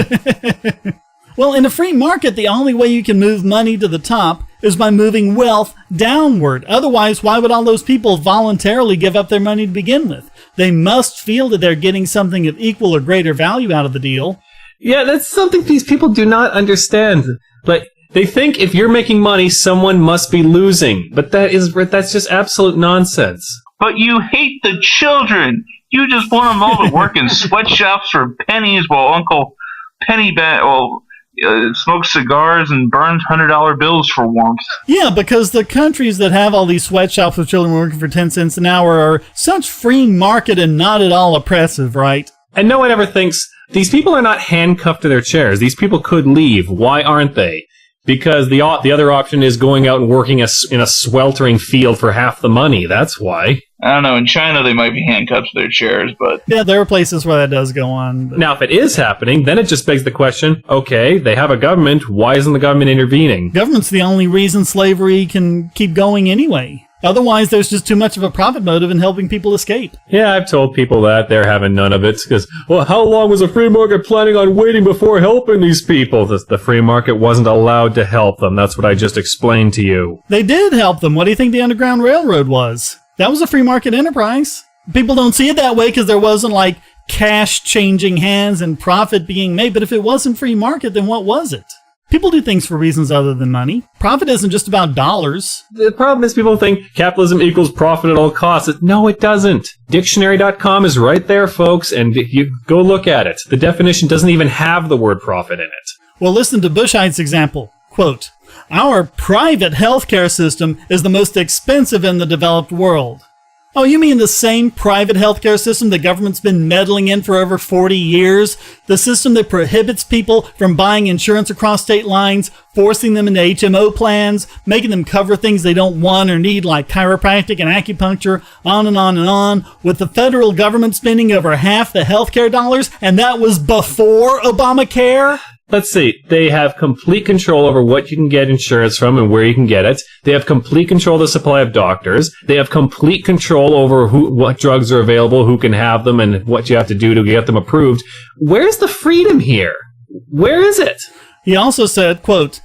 Well, in a free market, the only way you can move money to the top is by moving wealth downward. Otherwise, why would all those people voluntarily give up their money to begin with? They must feel that they're getting something of equal or greater value out of the deal. Yeah, that's something these people do not understand. Like, they think if you're making money, someone must be losing. But that's just absolute nonsense. But you hate the children. You just want them all to work in sweatshops for pennies while Uncle smokes cigars and burns $100 bills for warmth. Yeah, because the countries that have all these sweatshops with children working for 10 cents an hour are such free market and not at all oppressive, right? And no one ever thinks, these people are not handcuffed to their chairs. These people could leave. Why aren't they? Because the other option is going out and working in a sweltering field for half the money. That's why. I don't know. In China, they might be handcuffed to their chairs, but... Yeah, there are places where that does go on. But... Now, if it is happening, then it just begs the question, okay, they have a government. Why isn't the government intervening? Government's the only reason slavery can keep going anyway. Otherwise, there's just too much of a profit motive in helping people escape. Yeah, I've told people that. They're having none of it. Because, well, how long was the free market planning on waiting before helping these people? The free market wasn't allowed to help them. That's what I just explained to you. They did help them. What do you think the Underground Railroad was? That was a free market enterprise. People don't see it that way because there wasn't, like, cash changing hands and profit being made. But if it wasn't free market, then what was it? People do things for reasons other than money. Profit isn't just about dollars. The problem is people think capitalism equals profit at all costs. No, it doesn't. Dictionary.com is right there, folks, and you go look at it. The definition doesn't even have the word profit in it. Well, listen to Buchheit's example. Quote, our private healthcare system is the most expensive in the developed world. Oh, you mean the same private healthcare system the government's been meddling in for over 40 years? The system that prohibits people from buying insurance across state lines, forcing them into HMO plans, making them cover things they don't want or need like chiropractic and acupuncture, on and on and on, with the federal government spending over half the healthcare dollars, and that was before Obamacare? Let's see. They have complete control over what you can get insurance from and where you can get it. They have complete control of the supply of doctors. They have complete control over what drugs are available, who can have them, and what you have to do to get them approved. Where's the freedom here? Where is it? He also said, quote,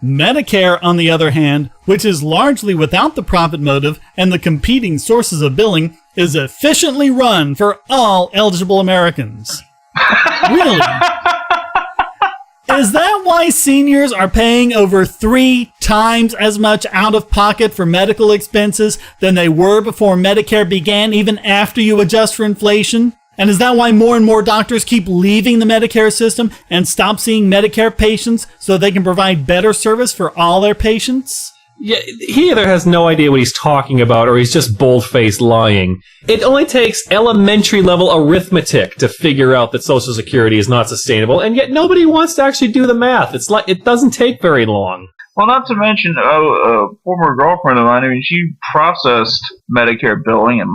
Medicare, on the other hand, which is largely without the profit motive and the competing sources of billing, is efficiently run for all eligible Americans. Really? Is that why seniors are paying over 3 times as much out of pocket for medical expenses than they were before Medicare began, even after you adjust for inflation? And is that why more and more doctors keep leaving the Medicare system and stop seeing Medicare patients so they can provide better service for all their patients? Yeah, he either has no idea what he's talking about or he's just bold-faced lying. It only takes elementary-level arithmetic to figure out that Social Security is not sustainable, and yet nobody wants to actually do the math. It's like it doesn't take very long. Well, not to mention, a former girlfriend of mine, I mean, she processed Medicare billing, and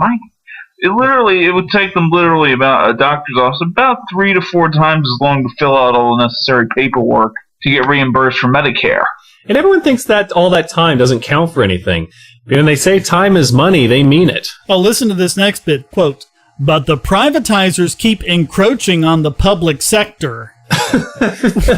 it would take them literally about a doctor's office about 3 to 4 times as long to fill out all the necessary paperwork to get reimbursed for Medicare. And everyone thinks that all that time doesn't count for anything. When they say time is money, they mean it. Oh, listen to this next bit. Quote, but the privatizers keep encroaching on the public sector.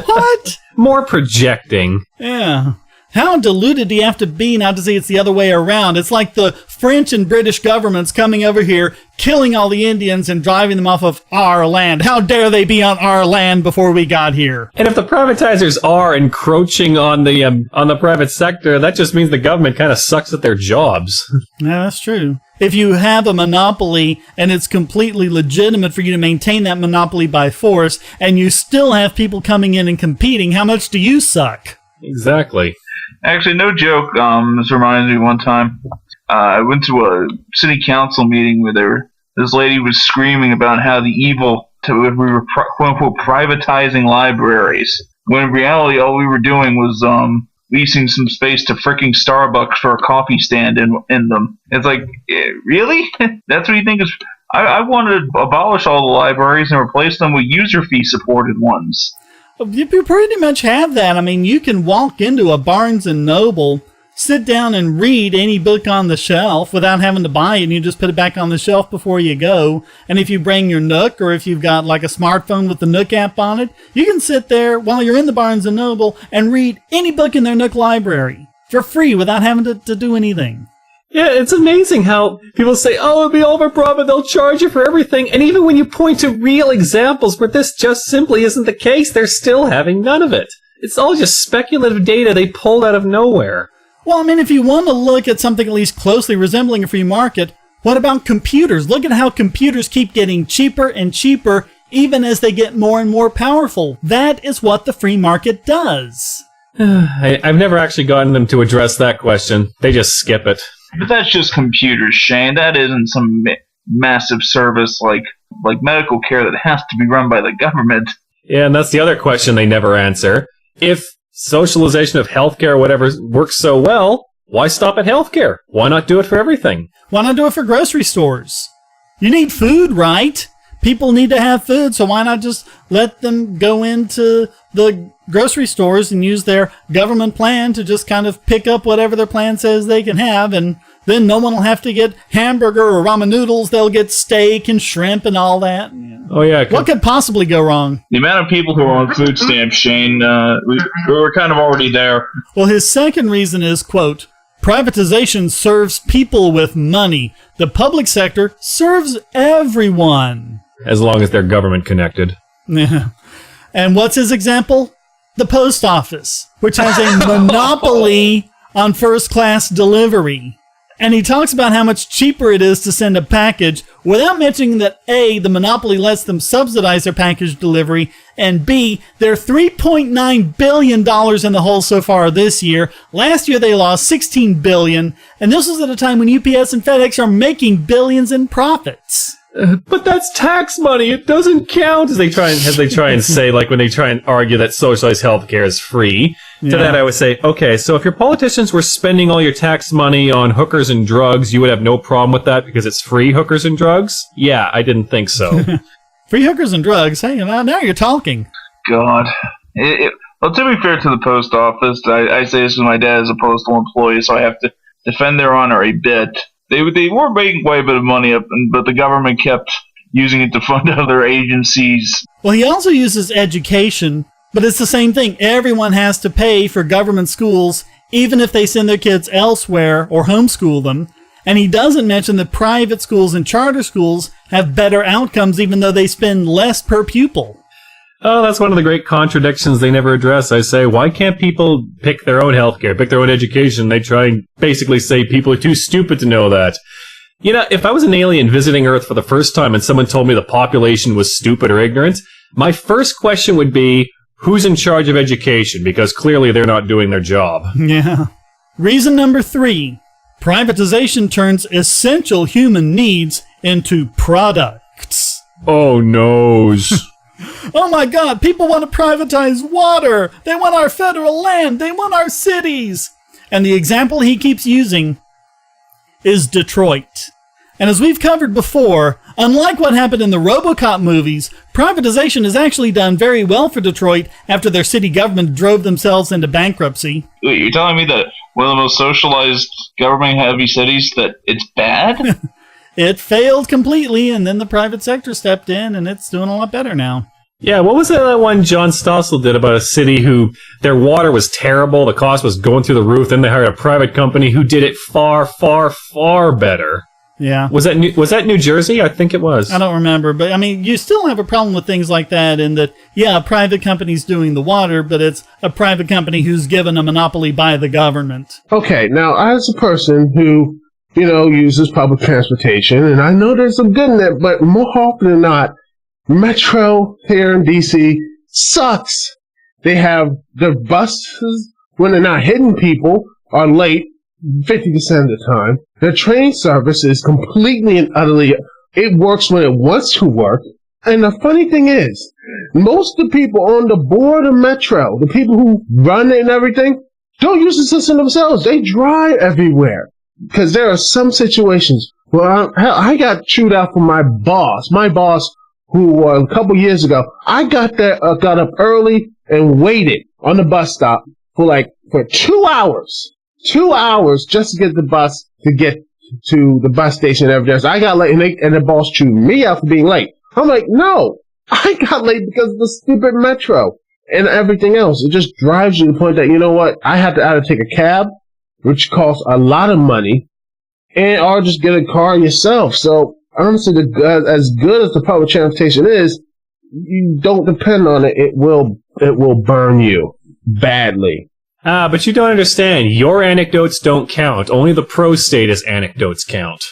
What? More projecting. Yeah. How deluded do you have to be not to see it's the other way around? It's like the French and British governments coming over here, killing all the Indians and driving them off of our land. How dare they be on our land before we got here? And if the privatizers are encroaching on the private sector, that just means the government kind of sucks at their jobs. Yeah, that's true. If you have a monopoly and it's completely legitimate for you to maintain that monopoly by force, and you still have people coming in and competing, how much do you suck? Exactly. Actually, no joke. This reminds me one time. I went to a city council meeting where this lady was screaming about how the evil if we were quote-unquote privatizing libraries, when in reality all we were doing was leasing some space to fricking Starbucks for a coffee stand in them. It's like, really? That's what you think is... I want to abolish all the libraries and replace them with user fee supported ones. You pretty much have that. I mean, you can walk into a Barnes & Noble, sit down and read any book on the shelf without having to buy it, and you just put it back on the shelf before you go. And if you bring your Nook, or if you've got like a smartphone with the Nook app on it, you can sit there while you're in the Barnes & Noble and read any book in their Nook library for free without having to do anything. Yeah, it's amazing how people say, oh, it'll be overprofit, they'll charge you for everything. And even when you point to real examples where this just simply isn't the case, they're still having none of it. It's all just speculative data they pulled out of nowhere. Well, I mean, if you want to look at something at least closely resembling a free market, what about computers? Look at how computers keep getting cheaper and cheaper, even as they get more and more powerful. That is what the free market does. I've never actually gotten them to address that question. They just skip it. But that's just computers, Shane. That isn't some massive service like medical care that has to be run by the government. Yeah, and that's the other question they never answer. If socialization of healthcare or whatever works so well, why stop at healthcare? Why not do it for everything? Why not do it for grocery stores? You need food, right? People need to have food, so why not just let them go into the grocery stores and use their government plan to just kind of pick up whatever their plan says they can have, and then no one will have to get hamburger or ramen noodles. They'll get steak and shrimp and all that. Oh, yeah. What could possibly go wrong? The amount of people who are on food stamps, Shane, we're kind of already there. Well, his second reason is, quote, privatization serves people with money. The public sector serves everyone. As long as they're government connected. Yeah. And what's his example? The post office, which has a monopoly on first-class delivery. And he talks about how much cheaper it is to send a package without mentioning that A, the monopoly lets them subsidize their package delivery, and B, they're $3.9 billion in the hole so far this year. Last year they lost $16 billion, and this was at a time when UPS and FedEx are making billions in profits. But that's tax money. It doesn't count. As they try and say, like when they try and argue that socialized healthcare is free. Yeah. To that, I would say, okay, so if your politicians were spending all your tax money on hookers and drugs, you would have no problem with that because it's free hookers and drugs? Yeah, I didn't think so. Free hookers and drugs? Hey, now you're talking. God. Well, to be fair to the post office, I say this because my dad is a postal employee, so I have to defend their honor a bit. They were making quite a bit of money, but the government kept using it to fund other agencies. Well, he also uses education, but it's the same thing. Everyone has to pay for government schools, even if they send their kids elsewhere or homeschool them. And he doesn't mention that private schools and charter schools have better outcomes, even though they spend less per pupil. Oh, that's one of the great contradictions they never address. I say, why can't people pick their own healthcare, pick their own education? They try and basically say people are too stupid to know that. You know, if I was an alien visiting Earth for the first time and someone told me the population was stupid or ignorant, my first question would be, who's in charge of education? Because clearly they're not doing their job. Yeah. Reason number 3, privatization turns essential human needs into products. Oh, noes. Oh my God, people want to privatize water. They want our federal land. They want our cities. And the example he keeps using is Detroit. And as we've covered before, unlike what happened in the RoboCop movies, privatization has actually done very well for Detroit after their city government drove themselves into bankruptcy. Wait, you're telling me that one of the most socialized government-heavy cities, that it's bad? It failed completely, and then the private sector stepped in, and it's doing a lot better now. Yeah, what was that one John Stossel did about a city who their water was terrible, the cost was going through the roof, then they hired a private company who did it far, far, far better. Yeah. Was that New Jersey? I think it was. I don't remember, but I mean, you still have a problem with things like that in that, yeah, a private company's doing the water, but it's a private company who's given a monopoly by the government. Okay, now, as a person who, uses public transportation, and I know there's some good in it, but more often than not, Metro here in D.C. sucks. They have their buses, when they're not hitting people, are late 50% of the time. Their train service is completely and utterly, it works when it wants to work. And the funny thing is, most of the people on the board of Metro, the people who run it and everything, don't use the system themselves. They drive everywhere. Because there are some situations where I got chewed out from my boss. My boss, who a couple years ago, I got up early and waited on the bus stop for 2 hours. 2 hours just to get the bus to get to the bus station and everything else. I got late and the boss chewed me out for being late. I'm like, no, I got late because of the stupid Metro and everything else. It just drives you to the point that, you know what, I had to either take a cab, which costs a lot of money, or just get a car yourself. So honestly, as good as the public transportation is, you don't depend on it. It will burn you badly. But you don't understand. Your anecdotes don't count. Only the pro-status anecdotes count.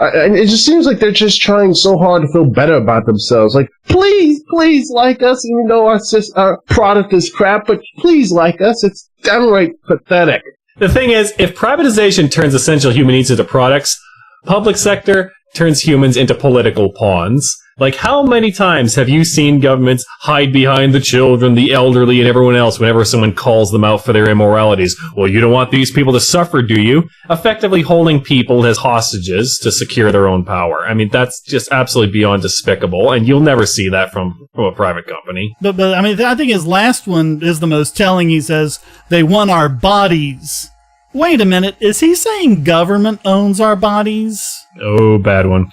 It just seems like they're just trying so hard to feel better about themselves. Like, please like us, even though our product is crap, but please like us. It's downright pathetic. The thing is, if privatization turns essential human needs into products, public sector turns humans into political pawns. Like, how many times have you seen governments hide behind the children, the elderly, and everyone else whenever someone calls them out for their immoralities? Well, you don't want these people to suffer, do you? Effectively holding people as hostages to secure their own power. I mean, that's just absolutely beyond despicable, and you'll never see that from a private company. But I mean, I think his last one is the most telling. He says, they want our bodies. Wait a minute, is he saying government owns our bodies? Oh, bad one.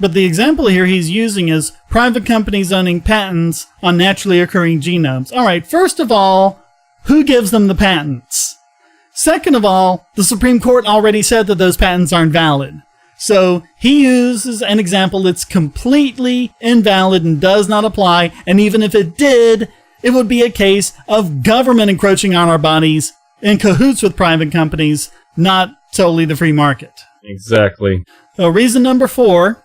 But the example here he's using is private companies owning patents on naturally occurring genomes. All right, first of all, who gives them the patents? Second of all, the Supreme Court already said that those patents aren't valid. So he uses an example that's completely invalid and does not apply. And even if it did, it would be a case of government encroaching on our bodies in cahoots with private companies, not solely the free market. Exactly. So reason number 4,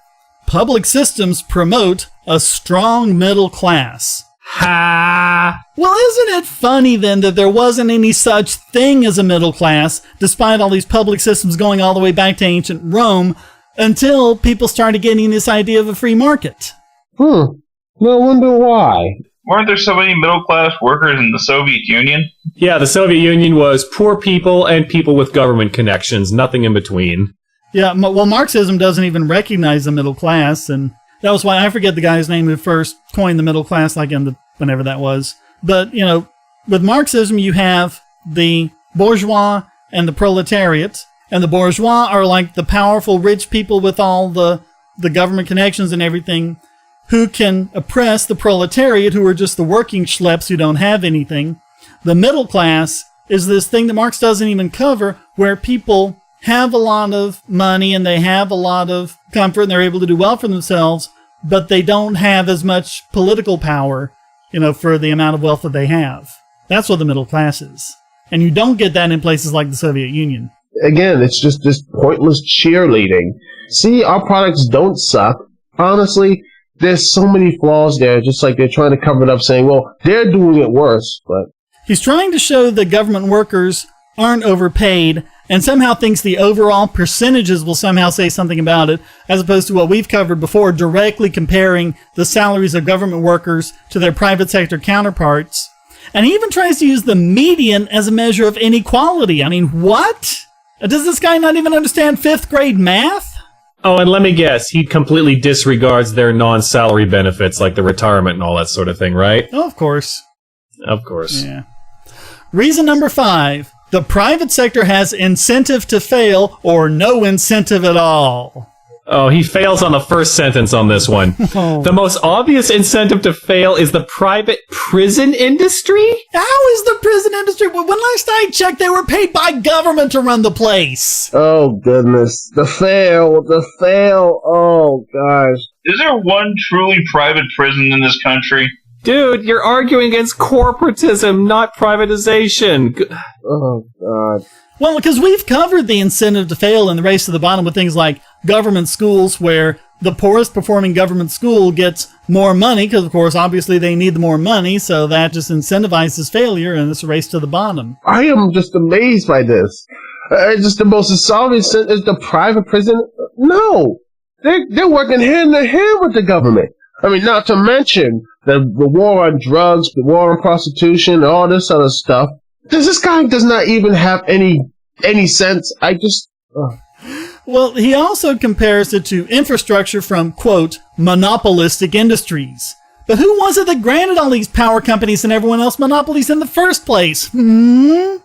public systems promote a strong middle class. Ha! Well, isn't it funny then that there wasn't any such thing as a middle class, despite all these public systems going all the way back to ancient Rome, until people started getting this idea of a free market? No wonder why. Weren't there so many middle-class workers in the Soviet Union? Yeah, the Soviet Union was poor people and people with government connections, nothing in between. Yeah, well, Marxism doesn't even recognize the middle class, and that was why I forget the guy's name who first coined the middle class, whenever that was. But, with Marxism, you have the bourgeois and the proletariat, and the bourgeois are like the powerful, rich people with all the government connections and everything, who can oppress the proletariat, who are just the working schleps who don't have anything. The middle class is this thing that Marx doesn't even cover, where people have a lot of money and they have a lot of comfort and they're able to do well for themselves, but they don't have as much political power, for the amount of wealth that they have. That's what the middle class is. And you don't get that in places like the Soviet Union. Again, it's just this pointless cheerleading. See, our products don't suck. Honestly, there's so many flaws there, just like they're trying to cover it up saying, well, they're doing it worse, but... He's trying to show that government workers aren't overpaid and somehow thinks the overall percentages will somehow say something about it, as opposed to what we've covered before, directly comparing the salaries of government workers to their private sector counterparts. And he even tries to use the median as a measure of inequality. I mean, what? Does this guy not even understand 5th grade math? Oh, and let me guess, he completely disregards their non-salary benefits, like the retirement and all that sort of thing, right? Oh, of course. Of course. Yeah. Reason number 5. The private sector has incentive to fail or no incentive at all. Oh, he fails on the first sentence on this one. Oh. The most obvious incentive to fail is the private prison industry? How is the prison industry? When last I checked, they were paid by government to run the place. Oh, goodness. The fail. Oh, gosh. Is there one truly private prison in this country? Dude, you're arguing against corporatism, not privatization. Oh, God. Well, because we've covered the incentive to fail in the race to the bottom with things like government schools, where the poorest performing government school gets more money, because, of course, obviously they need the more money, so that just incentivizes failure, and it's a race to the bottom. I am just amazed by this. Just the most obvious is the private prison. No. They're working hand in hand with the government. I mean, not to mention the war on drugs, the war on prostitution, all this other stuff. This guy does not even have any sense. Well, he also compares it to infrastructure from, quote, monopolistic industries. But who was it that granted all these power companies and everyone else monopolies in the first place? Yeah,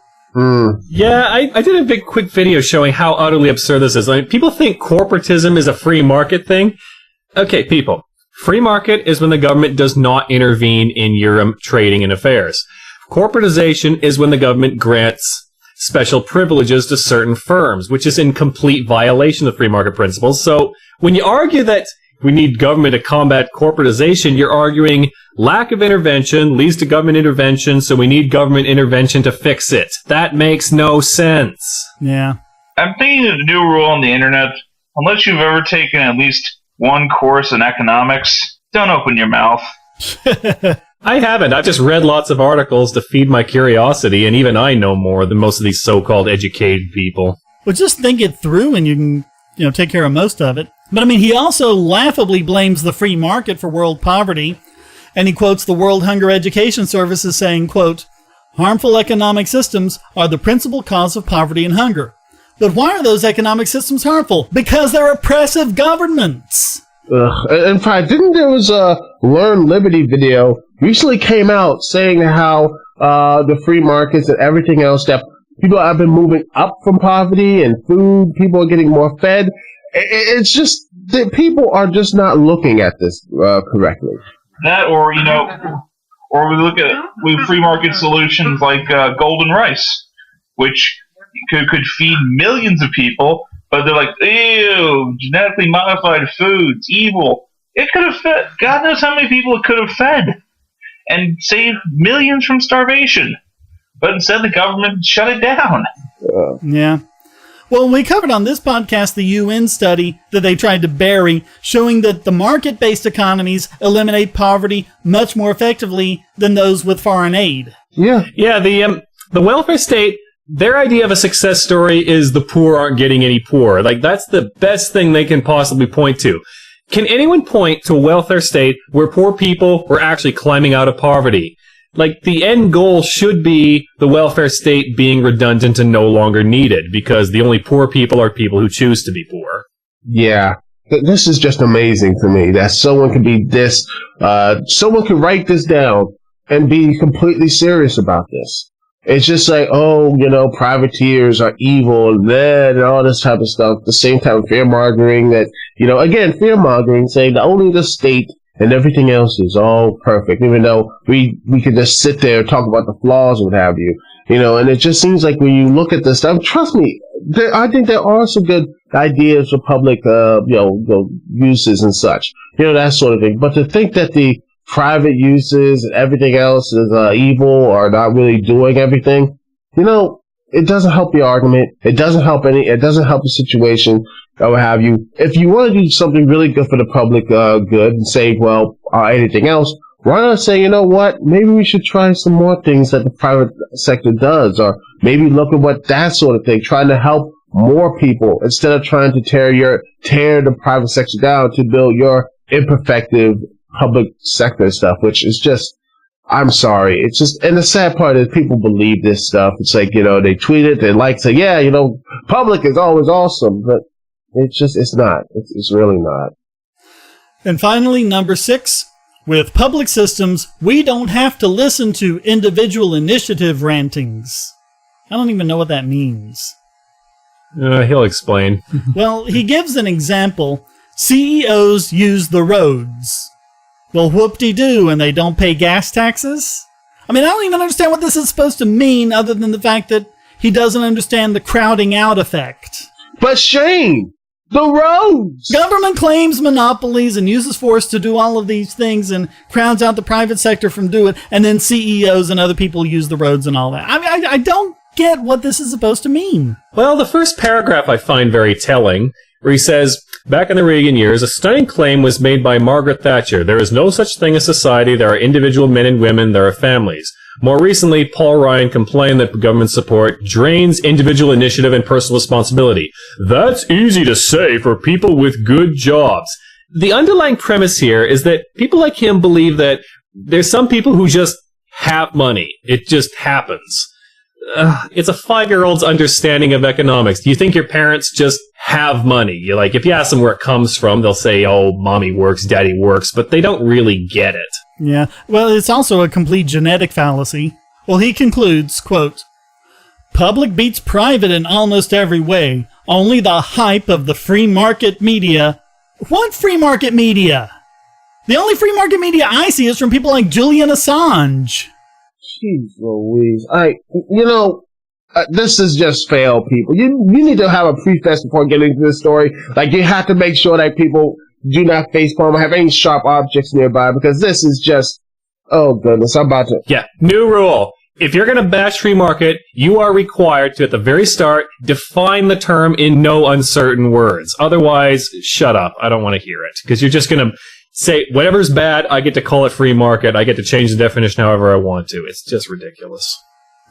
I did a big quick video showing how utterly absurd this is. I mean, people think corporatism is a free market thing. Okay, people. Free market is when the government does not intervene in your trading and affairs. Corporatization is when the government grants special privileges to certain firms, which is in complete violation of free market principles. So when you argue that we need government to combat corporatization, you're arguing lack of intervention leads to government intervention, so we need government intervention to fix it. That makes no sense. Yeah. I'm thinking of the new rule on the internet. Unless you've ever taken at least one course in economics, don't open your mouth. I haven't. I've just read lots of articles to feed my curiosity, and even I know more than most of these so-called educated people. Well, just think it through and you can, take care of most of it. But I mean, he also laughably blames the free market for world poverty, and he quotes the World Hunger Education Service as saying, quote, harmful economic systems are the principal cause of poverty and hunger. But why are those economic systems harmful? Because they're oppressive governments. In fact, didn't there was a Learn Liberty video recently came out saying how the free markets and everything else, that people have been moving up from poverty and food, people are getting more fed. It's just that people are just not looking at this correctly. That, or we look at free market solutions like golden rice, which could feed millions of people. But they're like, ew, genetically modified foods, evil. It could have fed, God knows how many people it could have fed and saved millions from starvation. But instead, the government shut it down. Yeah. Well, we covered on this podcast the UN study that they tried to bury, showing that the market-based economies eliminate poverty much more effectively than those with foreign aid. Yeah. Yeah, the welfare state, their idea of a success story is the poor aren't getting any poorer. Like, that's the best thing they can possibly point to. Can anyone point to a welfare state where poor people were actually climbing out of poverty? Like, the end goal should be the welfare state being redundant and no longer needed, because the only poor people are people who choose to be poor. Yeah. This is just amazing to me that someone can be this, someone can write this down and be completely serious about this. It's just like, privateers are evil and all this type of stuff. At the same time, fear-mongering that, fear-mongering, saying that only the state and everything else is all perfect, even though we can just sit there and talk about the flaws and what have you. And it just seems like when you look at this stuff, trust me, I think there are some good ideas for public, uses and such, that sort of thing. But to think that the private uses and everything else is evil or not really doing everything, it doesn't help the argument. It doesn't help the situation or what have you. If you want to do something really good for the public good and save, anything else, why not say, you know what, maybe we should try some more things that the private sector does, or maybe look at what that sort of thing, trying to help more people instead of trying to tear the private sector down to build your imperfective public sector stuff, which is just, I'm sorry. It's just, and the sad part is people believe this stuff. It's like, they tweet it, they say, yeah, public is always awesome, but it's not. It's really not. And finally, number 6, with public systems, we don't have to listen to individual initiative rantings. I don't even know what that means. He'll explain. Well, he gives an example. CEOs use the roads. Well, whoop-de-doo, and they don't pay gas taxes? I mean, I don't even understand what this is supposed to mean other than the fact that he doesn't understand the crowding out effect. But Shane, the roads! Government claims monopolies and uses force to do all of these things and crowds out the private sector from doing it, and then CEOs and other people use the roads and all that. I mean, I don't get what this is supposed to mean. Well, the first paragraph I find very telling, where he says, back in the Reagan years, a stunning claim was made by Margaret Thatcher. There is no such thing as society. There are individual men and women. There are families. More recently, Paul Ryan complained that government support drains individual initiative and personal responsibility. That's easy to say for people with good jobs. The underlying premise here is that people like him believe that there's some people who just have money. It just happens. It's a 5-year-old's understanding of economics. Do you think your parents just have money? If you ask them where it comes from, they'll say, oh, mommy works, daddy works, but they don't really get it. Yeah, well, it's also a complete genetic fallacy. Well, he concludes, quote, public beats private in almost every way. Only the hype of the free market media. What free market media? The only free market media I see is from people like Julian Assange. Jeez Louise. This is just fail, people. You need to have a preface before getting into this story. You have to make sure that people do not facepalm or have any sharp objects nearby, because this is just, oh goodness, I'm about to... Yeah, new rule. If you're going to bash free market, you are required to, at the very start, define the term in no uncertain words. Otherwise, shut up. I don't want to hear it. Because you're just going to say, whatever's bad, I get to call it free market. I get to change the definition however I want to. It's just ridiculous.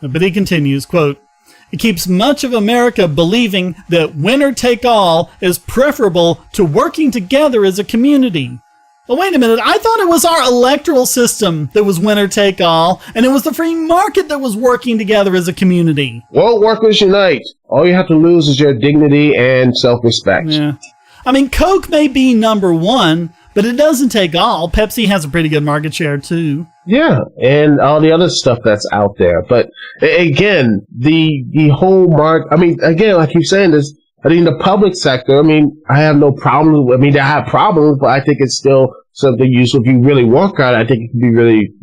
But he continues, quote, it keeps much of America believing that winner take all is preferable to working together as a community. Well, wait a minute. I thought it was our electoral system that was winner take all, and it was the free market that was working together as a community. Well, workers unite. All you have to lose is your dignity and self-respect. Yeah. I mean, Coke may be number one, but it doesn't take all. Pepsi has a pretty good market share, too. Yeah, and all the other stuff that's out there. But, again, the whole again, like you're saying, the public sector, I have no problems. I have problems, but I think it's still something useful. If you really work on it, I think it can be really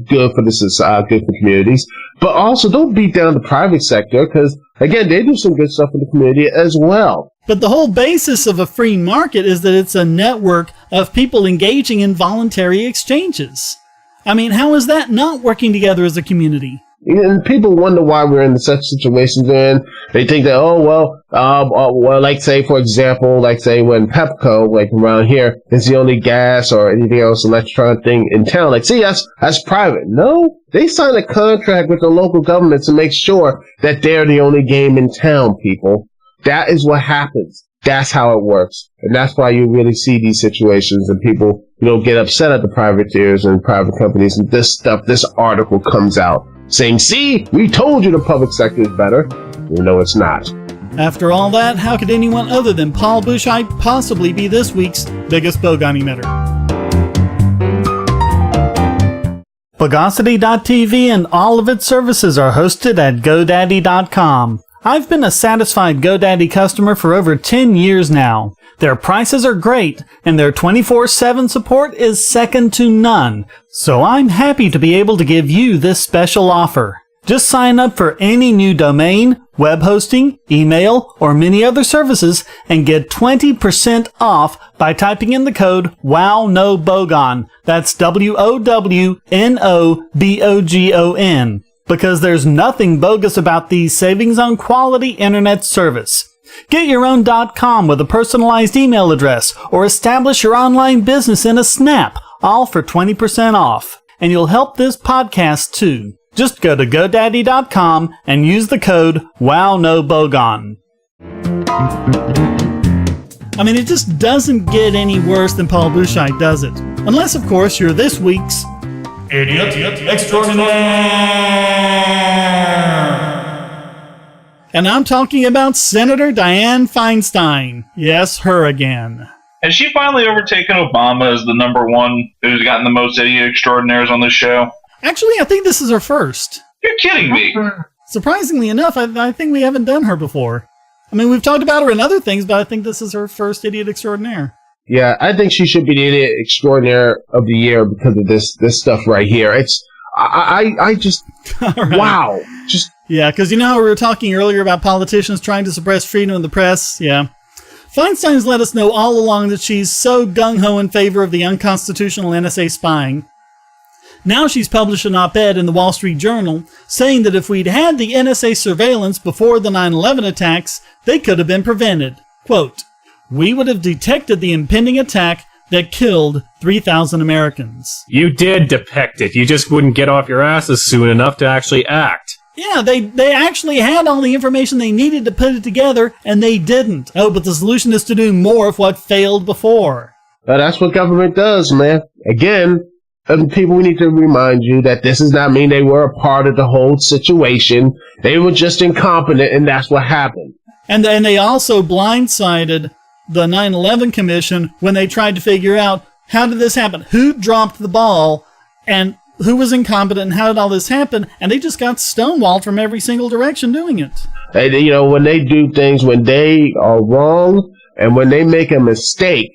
good for good for communities. But also, don't beat down the private sector, because, again, they do some good stuff for the community as well. But the whole basis of a free market is that it's a network of people engaging in voluntary exchanges. How is that not working together as a community? And people wonder why we're in such situations, and they think that, say, for example, when Pepco, around here, is the only gas or anything else electronic thing in town. That's private. No, they signed a contract with the local government to make sure that they're the only game in town, people. That is what happens. That's how it works. And that's why you really see these situations and people, get upset at the privateers and private companies, and this article comes out saying, see, we told you the public sector is better. It's not. After all that, how could anyone other than Paul Buchheit possibly be this week's biggest Bogon emitter? Bogosity.tv and all of its services are hosted at GoDaddy.com. I've been a satisfied GoDaddy customer for over 10 years now. Their prices are great, and their 24/7 support is second to none. So I'm happy to be able to give you this special offer. Just sign up for any new domain, web hosting, email, or many other services and get 20% off by typing in the code WOWNOBOGON. That's WOWNOBOGON. Because there's nothing bogus about these savings on quality internet service. Get your own .com with a personalized email address, or establish your online business in a snap, all for 20% off. And you'll help this podcast too. Just go to GoDaddy.com and use the code WOWNOBOGON. It just doesn't get any worse than Paul Buchheit, does it? Unless, of course, you're this week's Idiot Extraordinaire! And I'm talking about Senator Diane Feinstein. Yes, her again. Has she finally overtaken Obama as the number one who's gotten the most idiot extraordinaires on this show? Actually, I think this is her first. You're kidding me. Surprisingly enough, I think we haven't done her before. I mean, we've talked about her in other things, but I think this is her first idiot extraordinaire. Yeah, I think she should be the idiot extraordinaire of the year because of this stuff right here. It's I just right. Wow. Just yeah, because you know how we were talking earlier about politicians trying to suppress freedom of the press? Yeah. Feinstein's let us know all along that she's so gung-ho in favor of the unconstitutional NSA spying. Now she's published an op-ed in the Wall Street Journal saying that if we'd had the NSA surveillance before the 9/11 attacks, they could have been prevented. Quote, "We would have detected the impending attack that killed 3,000 Americans." You did depict it. You just wouldn't get off your asses soon enough to actually act. Yeah, they actually had all the information they needed to put it together, and they didn't. Oh, but the solution is to do more of what failed before. That's what government does, man. Again, people, we need to remind you that this does not mean they were a part of the whole situation. They were just incompetent, and that's what happened. And they also blindsided the 9/11 Commission when they tried to figure out how did this happen? Who dropped the ball? And who was incompetent and how did all this happen? And they just got stonewalled from every single direction doing it. And, you know, when they do things, when they are wrong and when they make a mistake,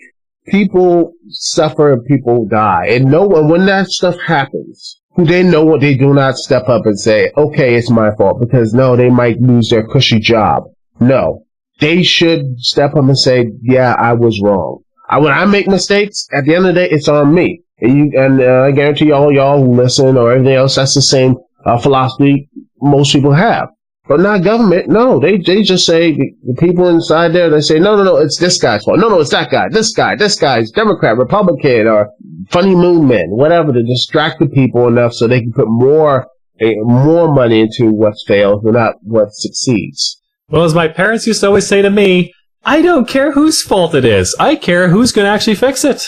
people suffer and people die. And no one, when that stuff happens, they know what they do not step up and say, okay, it's my fault, because no, they might lose their cushy job. No, they should step up and say, yeah, I was wrong. When I make mistakes, at the end of the day, it's on me. And I guarantee y'all who listen or everything else, that's the same philosophy most people have. But not government. No, they just say, the people inside there, they say, no, it's this guy's fault. No, it's that guy. This guy's Democrat, Republican, or funny moon men, whatever, to distract the people enough so they can put more money into what's failed and not what succeeds. Well, as my parents used to always say to me, I don't care whose fault it is. I care who's going to actually fix it.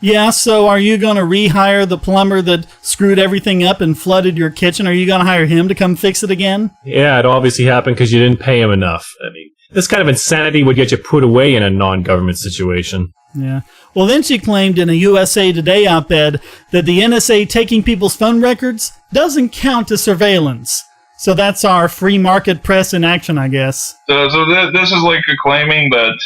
Yeah, so are you going to rehire the plumber that screwed everything up and flooded your kitchen? Are you going to hire him to come fix it again? Yeah, it obviously happened because you didn't pay him enough. I mean, this kind of insanity would get you put away in a non-government situation. Yeah. Well, then she claimed in a USA Today op-ed that the NSA taking people's phone records doesn't count as surveillance. So that's our free market press in action, I guess. So this is like claiming that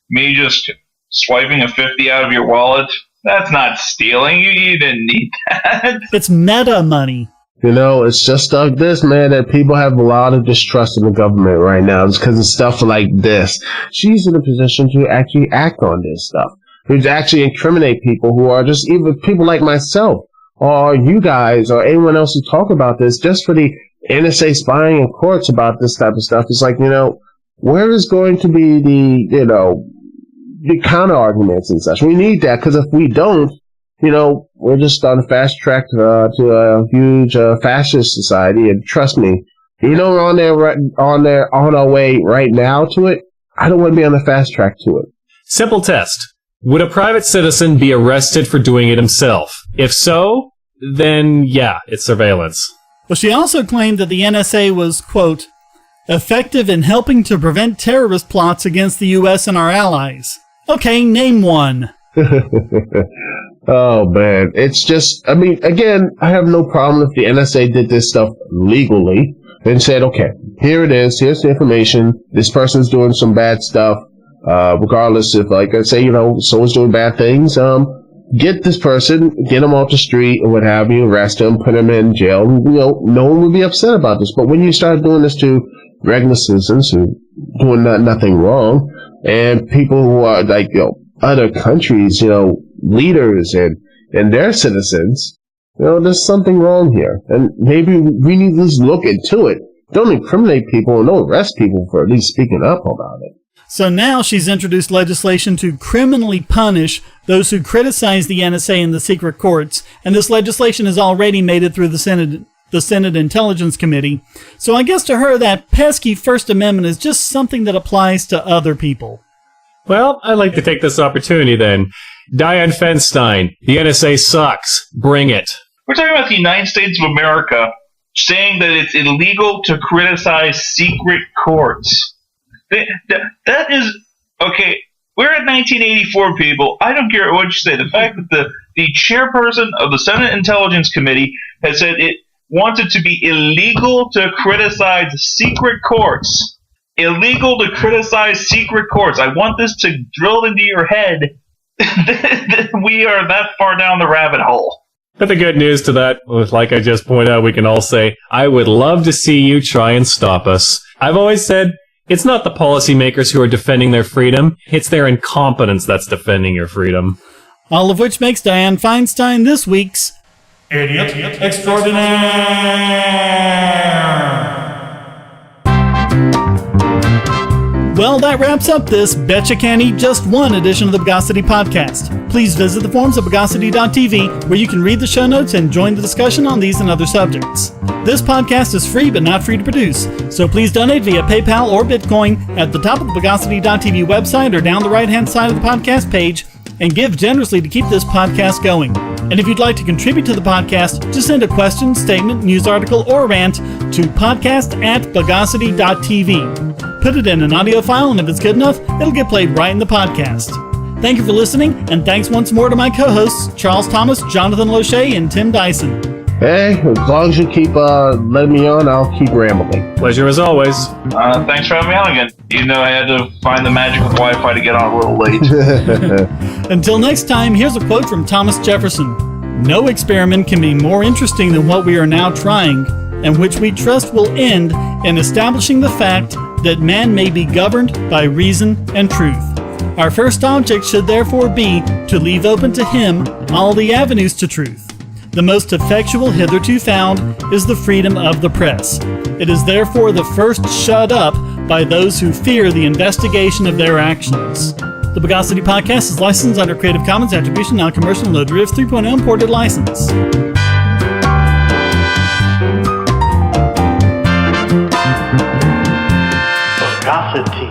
me just swiping a 50 out of your wallet, that's not stealing. You didn't need that. It's meta money. You know, it's just like this, man, that people have a lot of distrust in the government right now. It's because of stuff like this. She's in a position to actually act on this stuff. To actually incriminate people who are just, even people like myself, or you guys, or anyone else who talk about this, just for the NSA spying in courts about this type of stuff. It's like, you know, where is going to be the counter arguments and such? We need that, because if we don't, you know, we're just on a fast track to a huge fascist society. And trust me, you know, we're on our way right now to it. I don't want to be on the fast track to it. Simple test. Would a private citizen be arrested for doing it himself? If so, then yeah, it's surveillance. Well, she also claimed that the NSA was, quote, effective in helping to prevent terrorist plots against the U.S. and our allies. Okay, name one. Oh, man. It's just, I mean, again, I have no problem if the NSA did this stuff legally and said, okay, here it is. Here's the information. This person's doing some bad stuff. Regardless if, like I say, you know, someone's doing bad things, get this person, get them off the street or what have you, arrest them, put them in jail. You know, no one would be upset about this. But when you start doing this to regular citizens who doing nothing wrong, and people who are like, you know, other countries, you know, leaders and their citizens, you know, there's something wrong here. And maybe we need to at least look into it. Don't incriminate people and don't arrest people for at least speaking up about it. So now she's introduced legislation to criminally punish those who criticize the NSA in the secret courts, and this legislation has already made it through the Senate Intelligence Committee. So I guess to her that pesky First Amendment is just something that applies to other people. Well, I'd like to take this opportunity then. Diane Feinstein, the NSA sucks. Bring it. We're talking about the United States of America saying that it's illegal to criticize secret courts. That is, okay, we're at 1984, people. I don't care what you say. The fact that the chairperson of the Senate Intelligence Committee has said it wanted to be illegal to criticize secret courts. illegal to criticize secret courts. I want this to drill into your head. We are that far down the rabbit hole. But the good news to that, like I just pointed out, we can all say, I would love to see you try and stop us. I've always said, it's not the policymakers who are defending their freedom, it's their incompetence that's defending your freedom. All of which makes Diane Feinstein this week's Idiot Extraordinaire. Well, that wraps up this Betcha Can't Eat Just One edition of the Bogosity podcast. Please visit the forums at Bogosity.TV, where you can read the show notes and join the discussion on these and other subjects. This podcast is free but not free to produce, so please donate via PayPal or Bitcoin at the top of the Bogosity.TV website or down the right-hand side of the podcast page, and give generously to keep this podcast going. And if you'd like to contribute to the podcast, just send a question, statement, news article, or rant to podcast@bogosity.tv. Put it in an audio file, and if it's good enough, it'll get played right in the podcast. Thank you for listening, and thanks once more to my co-hosts, Charles Thomas, Jonathan Loche, and Tim Dyson. Hey, as long as you keep letting me on, I'll keep rambling. Pleasure as always. Thanks for having me on again. You know I had to find the magic of Wi-Fi to get on a little late. Until next time, here's a quote from Thomas Jefferson. No experiment can be more interesting than what we are now trying, and which we trust will end in establishing the fact that man may be governed by reason and truth. Our first object should therefore be to leave open to him all the avenues to truth. The most effectual hitherto found is the freedom of the press. It is therefore the first shut up by those who fear the investigation of their actions. The Bogosity podcast is licensed under Creative Commons Attribution Non-Commercial No Derivatives 3.0 imported license. Bogosity.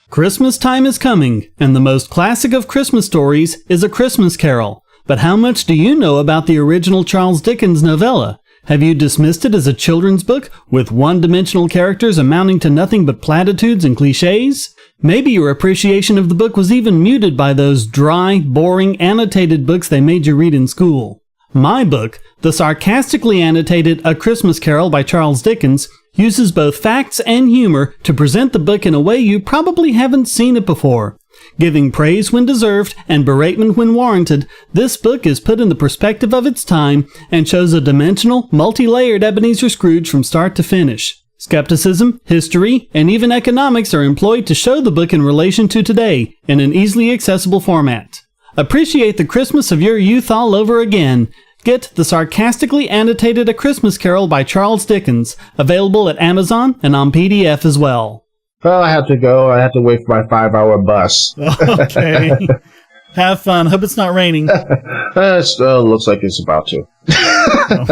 Christmas time is coming, and the most classic of Christmas stories is A Christmas Carol. But how much do you know about the original Charles Dickens novella? Have you dismissed it as a children's book with one-dimensional characters amounting to nothing but platitudes and cliches? Maybe your appreciation of the book was even muted by those dry, boring, annotated books they made you read in school. My book, the sarcastically annotated A Christmas Carol by Charles Dickens, uses both facts and humor to present the book in a way you probably haven't seen it before. Giving praise when deserved and beratement when warranted, this book is put in the perspective of its time and shows a dimensional, multi-layered Ebenezer Scrooge from start to finish. Skepticism, history, and even economics are employed to show the book in relation to today in an easily accessible format. Appreciate the Christmas of your youth all over again. Get the sarcastically annotated A Christmas Carol by Charles Dickens, available at Amazon and on PDF as well. Well, I have to go. I have to wait for my 5-hour bus. Okay. Have fun. Hope it's not raining. Looks like it's about to. Oh.